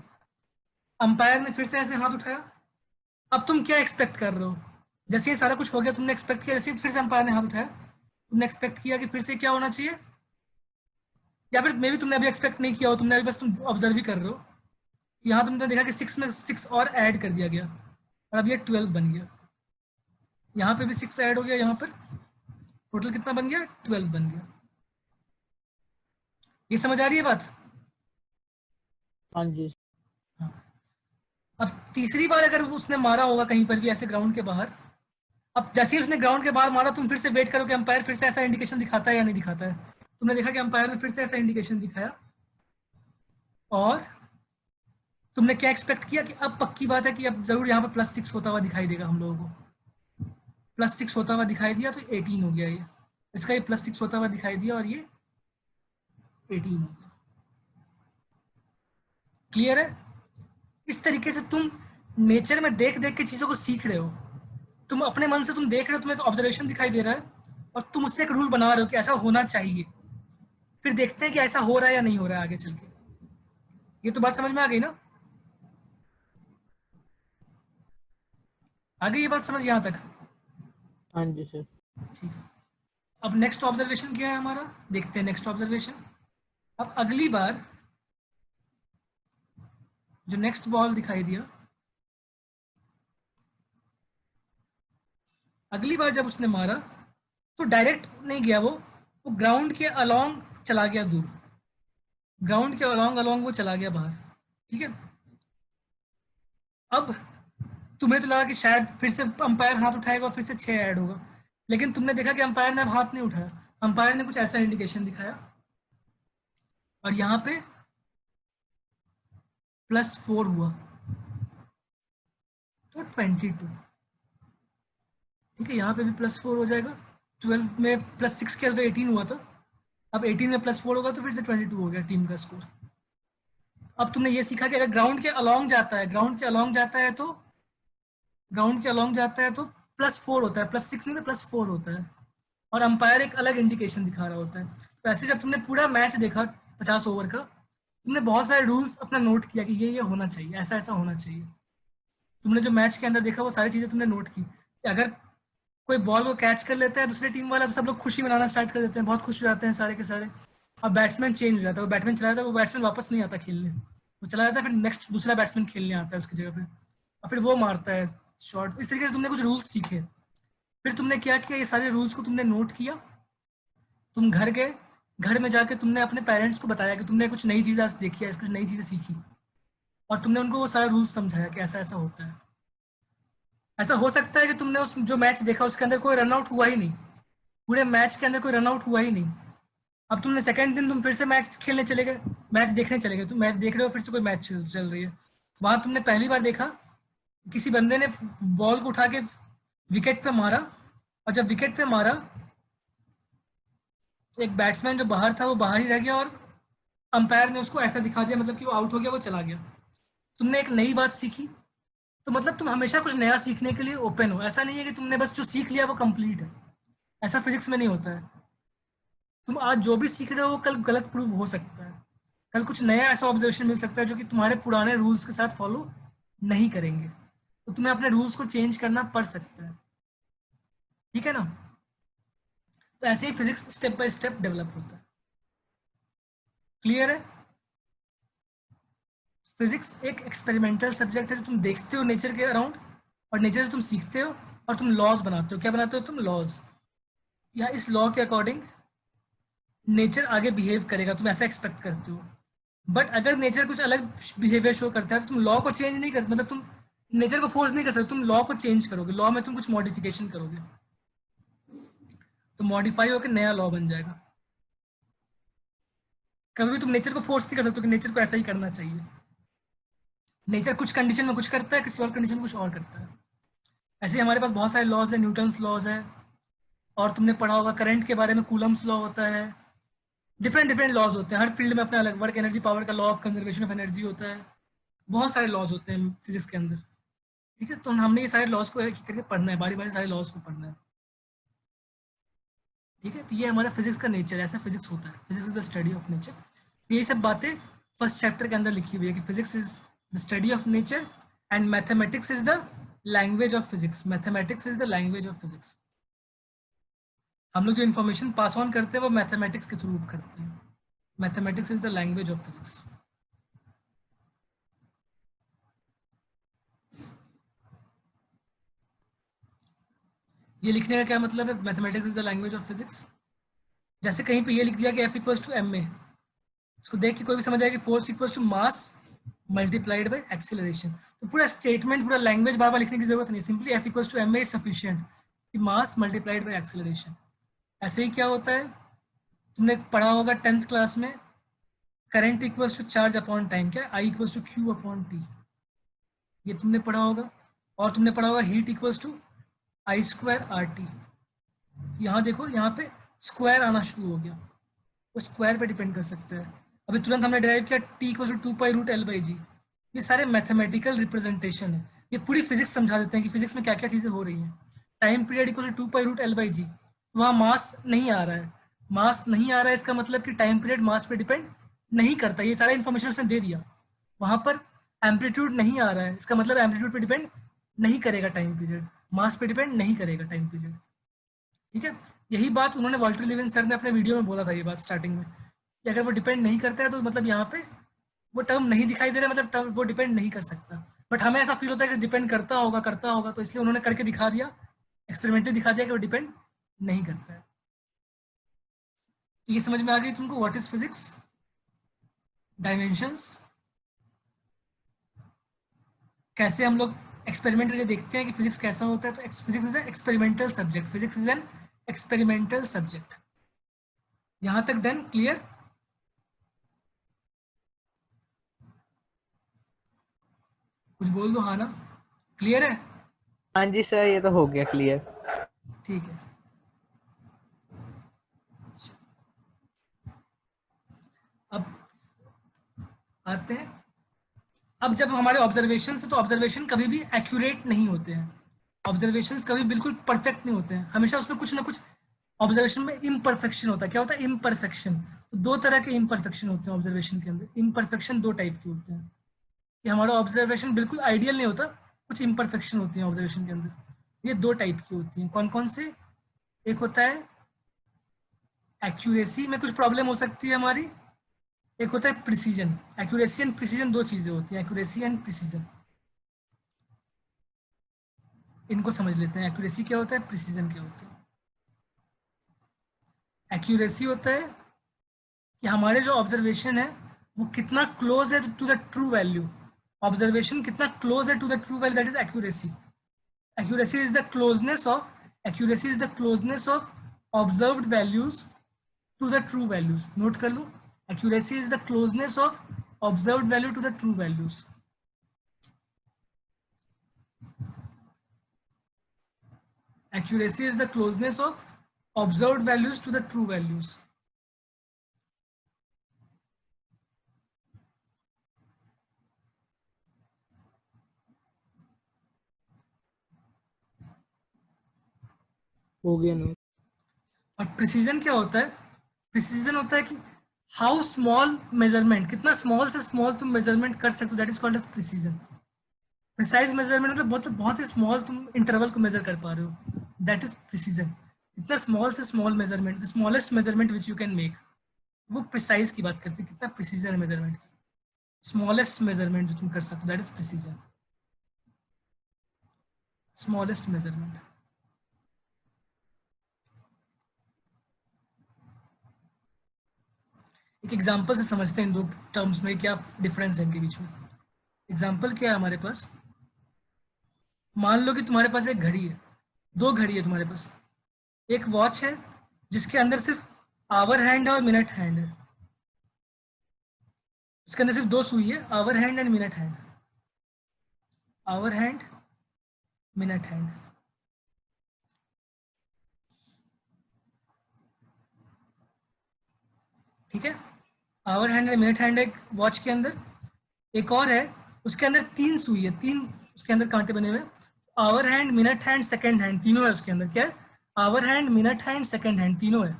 अंपायर ने फिर से ऐसे हाथ उठाया। अब तुम क्या एक्सपेक्ट कर रहे हो, जैसे ये सारा कुछ हो गया, तुमने एक्सपेक्ट किया, जैसे फिर से अंपायर ने हाथ उठाया, तुमने एक्सपेक्ट किया कि फिर से क्या होना चाहिए, या फिर मे भी तुमने अभी एक्सपेक्ट नहीं किया हो, तुमने अभी बस तुम ऑब्जर्व ही कर रहे हो। यहाँ तुमने देखा कि 6 में 6 और ऐड कर दिया गया, और अब ये 12 बन गया, यहाँ पे भी 6 ऐड हो गया, यहाँ पर टोटल कितना बन गया, 12 बन गया। ये समझ आ रही है बात? हाँ जी। हाँ। अब तीसरी बार अगर उसने मारा होगा कहीं पर भी ऐसे ग्राउंड के बाहर, अब जैसे ही उसने ग्राउंड के बाहर मारा, तुम फिर से वेट करो कि अंपायर फिर से ऐसा इंडिकेशन दिखाता है या नहीं दिखाता है। तुमने देखा कि अंपायर ने फिर से ऐसा इंडिकेशन दिखाया, और तुमने क्या एक्सपेक्ट किया कि अब पक्की बात है कि अब जरूर यहाँ पर +6 होता हुआ दिखाई देगा हम लोगों को। +6 होता हुआ दिखाई दिया तो 18 हो गया ये, इसका ये +6 होता हुआ दिखाई दिया और ये 18 हो गया। क्लियर है? इस तरीके से तुम नेचर में देख देख के चीजों को सीख रहे हो, तुम अपने मन से तुम देख रहे हो, तुम्हें तो ऑब्जर्वेशन दिखाई दे रहा है, और तुम उससे एक रूल बना रहे हो कि ऐसा होना चाहिए, फिर देखते हैं कि ऐसा हो रहा है या नहीं हो रहा है आगे चल के। ये तो बात समझ में आ गई ना? आ गई ये बात समझ यहाँ तक? हाँ जी सर। ठीक है। अब नेक्स्ट ऑब्जर्वेशन क्या है हमारा, देखते हैं नेक्स्ट ऑब्जर्वेशन। अब अगली बार जो नेक्स्ट बॉल दिखाई दिया, अगली बार जब उसने मारा तो डायरेक्ट नहीं गया, वो ग्राउंड के अलोंग चला गया दूर, ग्राउंड के अलोंग अलोंग वो चला गया बाहर, ठीक है। अब तुम्हें तो लगा कि शायद फिर से अंपायर हाथ उठाएगा और फिर से 6 ऐड होगा, लेकिन तुमने देखा कि अंपायर ने अब हाथ नहीं उठाया, अंपायर ने कुछ ऐसा इंडिकेशन दिखाया और यहाँ पे +4 हुआ तो 22, ठीक है। यहाँ पे भी +4 हो जाएगा, 12 में +6 किया तो 18 हुआ था, अब 18 में +4 होगा तो फिर से 22 हो गया टीम का स्कोर। अब तुमने ये सीखा कि अगर ग्राउंड के अलोंग जाता है, ग्राउंड के अलोंग जाता है तो +4 होता है, +6 नहीं तो +4 होता है, और अंपायर एक अलग इंडिकेशन दिखा रहा होता है। तो ऐसे जब तुमने पूरा मैच देखा 50 ओवर का, तुमने बहुत सारे रूल्स अपना नोट किया कि ये होना चाहिए, ऐसा ऐसा होना चाहिए। तुमने जो मैच के अंदर देखा वो सारी चीजें तुमने नोट की कि अगर कोई बॉल को कैच कर लेता है दूसरे टीम वाला तो सब लोग खुशी मनाना स्टार्ट कर देते हैं, बहुत खुश हो जाते हैं सारे के सारे, और बैट्समैन चेंज हो जाता है, वो बैट्समैन चला जाता है, वो बैट्समैन वापस नहीं आता खेलने, वो चला जाता है, फिर नेक्स्ट दूसरा बैट्समैन खेलने आता है उसकी जगह पे, और फिर वो मारता है शॉट। इस तरीके से तुमने कुछ रूल्स सीखे, फिर तुमने क्या किया, ये सारे रूल्स को तुमने नोट किया, तुम घर गए, घर में जाके तुमने अपने पेरेंट्स को बताया कि तुमने कुछ नई चीज़ आज देखी है, कुछ नई चीज़ें सीखी, और तुमने उनको वो सारा रूल्स समझाया कि ऐसा ऐसा होता है। ऐसा हो सकता है कि तुमने उस जो मैच देखा उसके अंदर कोई रन आउट हुआ ही नहीं, पूरे मैच के अंदर कोई रन आउट हुआ ही नहीं। अब तुमने सेकंड दिन तुम फिर से मैच खेलने चले गए, मैच देखने चले गए, तुम मैच देख रहे हो, फिर से कोई मैच चल रही है, वहां तुमने पहली बार देखा किसी बंदे ने बॉल को उठा के विकेट पे मारा, और जब विकेट पे मारा तो एक बैट्समैन जो बाहर था वो बाहर ही रह गया, और अंपायर ने उसको ऐसा दिखा दिया मतलब कि वो आउट हो गया, वो चला गया। तुमने एक नई बात सीखी, तो मतलब तुम हमेशा कुछ नया सीखने के लिए ओपन हो, ऐसा नहीं है कि तुमने बस जो सीख लिया वो कंप्लीट है, ऐसा फिजिक्स में नहीं होता है। तुम आज जो भी सीख रहे हो वो कल गलत प्रूव हो सकता है, कल कुछ नया ऐसा ऑब्जर्वेशन मिल सकता है जो कि तुम्हारे पुराने रूल्स के साथ फॉलो नहीं करेंगे, तो तुम्हें अपने रूल्स को चेंज करना पड़ सकता है, ठीक है ना। तो ऐसे ही physics step by step develop होता है, क्लियर है। फिजिक्स एक एक्सपेरिमेंटल सब्जेक्ट है जो तुम देखते हो नेचर के अराउंड, और नेचर से तुम सीखते हो और तुम लॉज बनाते हो। क्या बनाते हो तुम? लॉज, या इस लॉ के अकॉर्डिंग नेचर आगे बिहेव करेगा, तुम ऐसा एक्सपेक्ट करते हो। बट अगर नेचर कुछ अलग बिहेवियर शो करता है तो तुम लॉ को चेंज नहीं करते, मतलब तुम नेचर को फोर्स नहीं कर सकते, तुम लॉ को चेंज करोगे, लॉ में तुम कुछ मॉडिफिकेशन करोगे, तो मॉडिफाई होकर नया लॉ बन जाएगा। कभी भी तुम नेचर को फोर्स नहीं कर सकते कि नेचर को ऐसा ही करना चाहिए, नेचर कुछ कंडीशन में कुछ करता है, किसी और कंडीशन में कुछ और करता है। ऐसे हमारे पास बहुत सारे लॉज है, न्यूटन्स लॉज है, और तुमने पढ़ा होगा करंट के बारे में, कूलम्स लॉ होता है, डिफरेंट डिफरेंट लॉज होते हैं, हर फील्ड में अपना अलग, वर्क एनर्जी पावर का law of conservation of energy होता है, बहुत सारे लॉज होते हैं फिजिक्स के अंदर, ठीक है। तो हमने ये सारे लॉज को एक एक करके पढ़ना है, बारी बारी सारे लॉज को पढ़ना है, ठीक है। तो ये हमारा फिजिक्स का नेचर है, ऐसा फिजिक्स होता है, physics is the study of nature. तो ये सब बातें फर्स्ट चैप्टर के अंदर लिखी हुई है कि physics is the study of nature and mathematics is the language of physics, mathematics is the language of physics. हम लोग जो इन्फॉर्मेशन पास ऑन करते हैं वो मैथमेटिक्स के थ्रू करते हैं, mathematics is the language of physics. ये लिखने का क्या मतलब है, mathematics is the language of physics? जैसे कहीं पे ये लिख दिया कि F इक्वल्स टू ma, उसको देख के कोई भी समझ आएगा कि force equals to mass multiplied by acceleration, तो पूरा स्टेटमेंट, पूरा लैंग्वेज बार बार लिखने की जरूरत नहीं, simply F equals to ma is sufficient कि मास मल्टीप्लाइड बाय एक्सेलरेशन। ऐसे ही क्या होता है, तुमने पढ़ा होगा 10th क्लास में, current equals to charge upon time, क्या I equals to Q upon T, ये तुमने पढ़ा होगा। और तुमने पढ़ा होगा heat equals to I square RT। यहाँ देखो, यहाँ पे स्क्वायर आना शुरू हो गया, वो स्क्वायर पे डिपेंड कर सकता है। अभी तुरंत हमने डिराइव किया T इक्वल्स टू 2π√L/g, ये सारे मैथमेटिकल रिप्रेजेंटेशन है, ये पूरी फिजिक्स समझा देते हैं कि फिजिक्स में क्या क्या चीजें हो रही हैं। Time period equal to 2π√L/g, वहाँ मास नहीं आ रहा है, मास नहीं आ रहा है, इसका मतलब कि टाइम पीरियड मास पे डिपेंड नहीं करता, ये सारा इन्फॉर्मेशन उसने दे दिया। वहां पर एम्पलीट्यूड नहीं आ रहा है, इसका मतलब एम्पलीट्यूड पे डिपेंड नहीं करेगा टाइम पीरियड, मास पे डिपेंड नहीं करेगा टाइम पीरियड। ठीक है, यही बात उन्होंने वॉल्टर लिविन सर ने अपने वीडियो में बोला था, ये बात स्टार्टिंग में, कि अगर वो डिपेंड नहीं करता है तो मतलब यहाँ पे वो टर्म नहीं दिखाई दे रहा, मतलब टर्म वो डिपेंड नहीं कर सकता। बट हमें ऐसा फील होता है कि डिपेंड करता होगा, तो इसलिए उन्होंने करके दिखा दिया, एक्सपेरिमेंटली दिखा दिया कि वो डिपेंड नहीं करता है। तो ये समझ में आ गई तुमको व्हाट इज फिजिक्स, डायमेंशंस, कैसे हम लोग एक्सपेरिमेंट करके देखते हैं कि फिजिक्स कैसा होता है। तो physics is an experimental subject, physics is an experimental subject. यहां तक डन, क्लियर? कुछ बोल दो, हाँ ना, क्लियर है? हाँ जी सर, ये तो हो गया क्लियर। ठीक है, अब आते हैं, अब जब हमारे ऑब्जर्वेशन है तो ऑब्जर्वेशन कभी भी एक्यूरेट नहीं होते हैं, ऑब्जर्वेशंस कभी बिल्कुल परफेक्ट नहीं होते हैं, हमेशा उसमें कुछ ना कुछ ऑब्जर्वेशन में इम्परफेक्शन होता है। क्या होता है? इम्परफेक्शन। तो दो तरह के इम्परफेक्शन होते हैं ऑब्जर्वेशन के अंदर, इम्परफेक्शन दो टाइप के होते हैं, कि हमारा ऑब्जर्वेशन बिल्कुल आइडियल नहीं होता, कुछ इम्परफेक्शन होती है ऑब्जर्वेशन के अंदर। ये दो टाइप की होती हैं, कौन कौन से? एक होता है एक्यूरेसी में कुछ प्रॉब्लम हो सकती है हमारी, एक होता है प्रिसीजन। एक्यूरेसी एंड प्रिसीजन दो चीजें होती हैं, एक्यूरेसी एंड प्रिसीजन। इनको समझ लेते हैं, एक्यूरेसी क्या होता है, प्रिसीजन क्या होता है। एक्यूरेसी होता है कि हमारे जो ऑब्जर्वेशन है वो कितना क्लोज है to the true value, observation कितना क्लोज है to the true value, that is accuracy. Accuracy is the closeness of, accuracy is the closeness of observed values to the true values. Note कर लो, accuracy is the closeness of observed value to the true values. Accuracy is the closeness of observed values to the true values. हो गया ना। और precision क्या होता है? Precision होता है कि हाउ स्मॉल मेजरमेंट, कितना स्मॉल से स्मॉल तुम मेजरमेंट कर सकते हो, that is called as precision. Precise measurement मतलब बहुत ही स्मॉल तुम इंटरवल को मेजर कर पा रहे हो, दैट इज प्रिसीजन। इतना स्मॉल से small measurement, smallest measurement which you can make, वो प्रिसाइज की बात करते हैं, कितना प्रिसीजन है मेजरमेंट, स्मॉलेस्ट मेजरमेंट जो तुम कर सकते हो, that is precision, smallest measurement. एक एग्जांपल से समझते हैं इन दो टर्म्स में क्या डिफरेंस है इनके बीच में। एग्जांपल क्या है हमारे पास? मान लो कि तुम्हारे पास एक घड़ी है, दो घड़ी है तुम्हारे पास, एक वॉच है जिसके अंदर सिर्फ आवर हैंड और मिनट हैंड है, इसके अंदर सिर्फ दो सुई है, hour hand and minute hand, hour hand minute hand. ठीक है, hour hand and minute hand एक वॉच के अंदर। एक और है उसके अंदर तीन सुई है, तीन उसके अंदर कांटे बने हुए हैं, hour hand minute hand second hand तीनों है उसके अंदर। क्या है? Hour hand minute hand second hand तीनों है,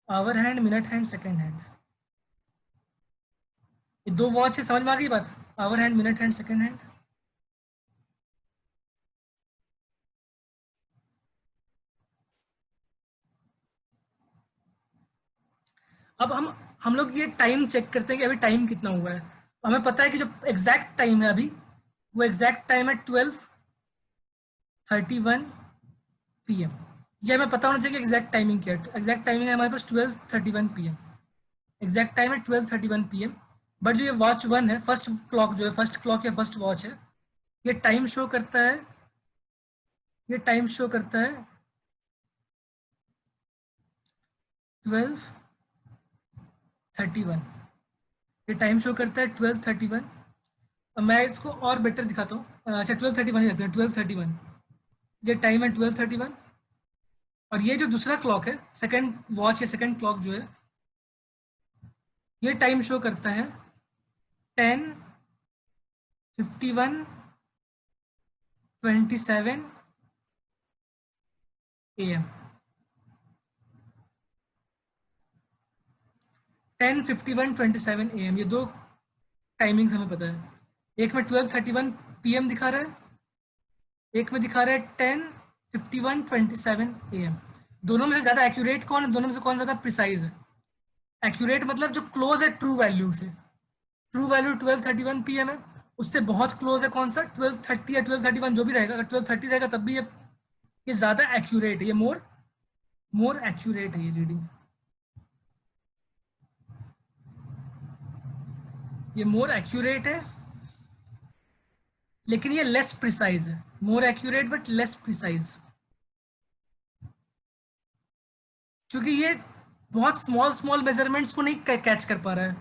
hour hand minute hand second hand. ये दो वॉच है, समझ में आ गई बात? Hour hand minute hand second hand. अब हम लोग ये टाइम चेक करते हैं कि अभी टाइम कितना हुआ है, तो हमें पता है कि जो एग्जैक्ट टाइम है अभी, वो एग्जैक्ट टाइम है 12:31 PM। ये हमें पता होना चाहिए कि एग्जैक्ट टाइमिंग क्या है। एग्जैक्ट टाइमिंग है हमारे पास 12:31 PM, एग्जैक्ट टाइम है 12:31 PM। बट जो ये वॉच वन है, फर्स्ट क्लॉक जो है, फर्स्ट क्लॉक या फर्स्ट वॉच है, ये टाइम शो करता है, ये टाइम शो करता है 12:31, ये टाइम शो करता है 12:31। मैं इसको और बेटर दिखाता हूँ, अच्छा 12:31 ही रहते हैं, 12:31 ये टाइम है 12:31। और ये जो दूसरा क्लॉक है, सेकंड वॉच या सेकंड क्लॉक जो है, ये टाइम शो करता है 10:51:27 AM। 10:51:27 AM, ये दो टाइमिंग्स हमें पता है। एक में 12:31 PM दिखा रहा है, एक में दिखा रहा है 51:27 AM। दोनों में से ज्यादा एक्यूरेट कौन है, दोनों में से कौन ज्यादा प्रिसाइज है? एक्यूरेट मतलब जो क्लोज है ट्रू वैल्यू से। ट्रू वैल्यू 12:31 PM है, उससे बहुत क्लोज है कौन सा, 12:30 या 12:31 जो भी रहेगा। अगर 12:30 रहेगा तब भी ये ज्यादा एक्यूरेट है, ये मोर एक्यूरेट है ये रीडिंग, ये मोर एक्यूरेट है, लेकिन ये लेस प्रिसाइज है। More accurate but less precise, क्योंकि ये बहुत स्मॉल मेजरमेंट्स को नहीं कैच कर पा रहा है।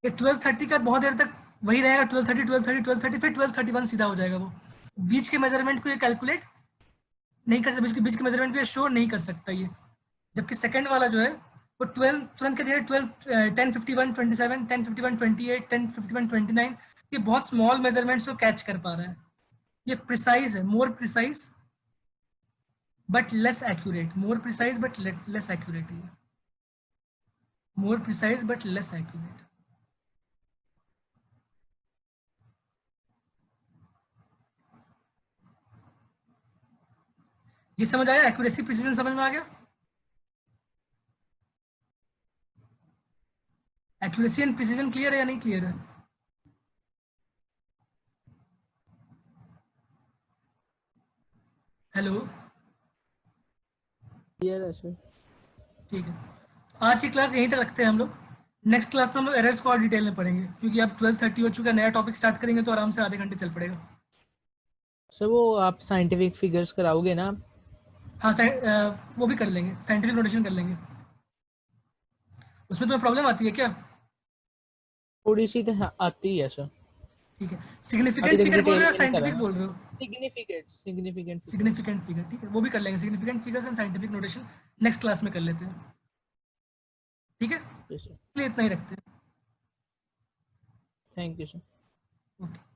ये 12:30 का बहुत देर तक वही रहेगा, 12:30 12:30 12:30, फिर 12:31 सीधा हो जाएगा। वो बीच के मेजरमेंट को ये कैलकुलेट नहीं कर सकता, बीच के मेजरमेंट को ये शो नहीं कर सकता ये। जबकि सेकंड वाला जो है वो 12 तुरंत कहते हैं 10:51:27 10:51:28 10:51:29, ये बहुत स्मॉल मेजरमेंट्स को कैच कर पा रहा है। ये प्रिसाइज है, more precise but less accurate, more precise but less accurate है, more precise but less accurate. ये समझ आया? एक्यूरेसी प्रिसीजन समझ में आ गया? एक्यूरेसी एंड प्रिसीजन क्लियर है या नहीं क्लियर है? हेलो, क्लियर है सर। ठीक है, आज की क्लास यहीं तक रखते हैं हम लोग। नेक्स्ट क्लास में हम लोग एरर्स को और डिटेल में पढ़ेंगे, क्योंकि अब 12:30 हो चुका है, नया टॉपिक स्टार्ट करेंगे तो आराम से आधे घंटे चल पड़ेगा। सर वो आप साइंटिफिक फिगर्स कराओगे ना? हाँ, वो भी कर लेंगे, साइंटिफिक नोटेशन कर लेंगे। उसमें तुम्हें प्रॉब्लम आती है क्या? थोड़ी सी तो आती है सर। ठीक है, अभी सिग्निफिकेंट तक फिगर बोल रहे हो या डिटेल में नहीं करा साइंटिफिक ना। बोल रहे हो? सिग्निफिकेंट सिग्निफिकेंट फिगर, ठीक है, वो भी कर लेंगे। Significant figures and scientific notation next class में कर लेते हैं, ठीक है? सर। इसलिए इतना ही रखते हैं। Thank you sir. ओके।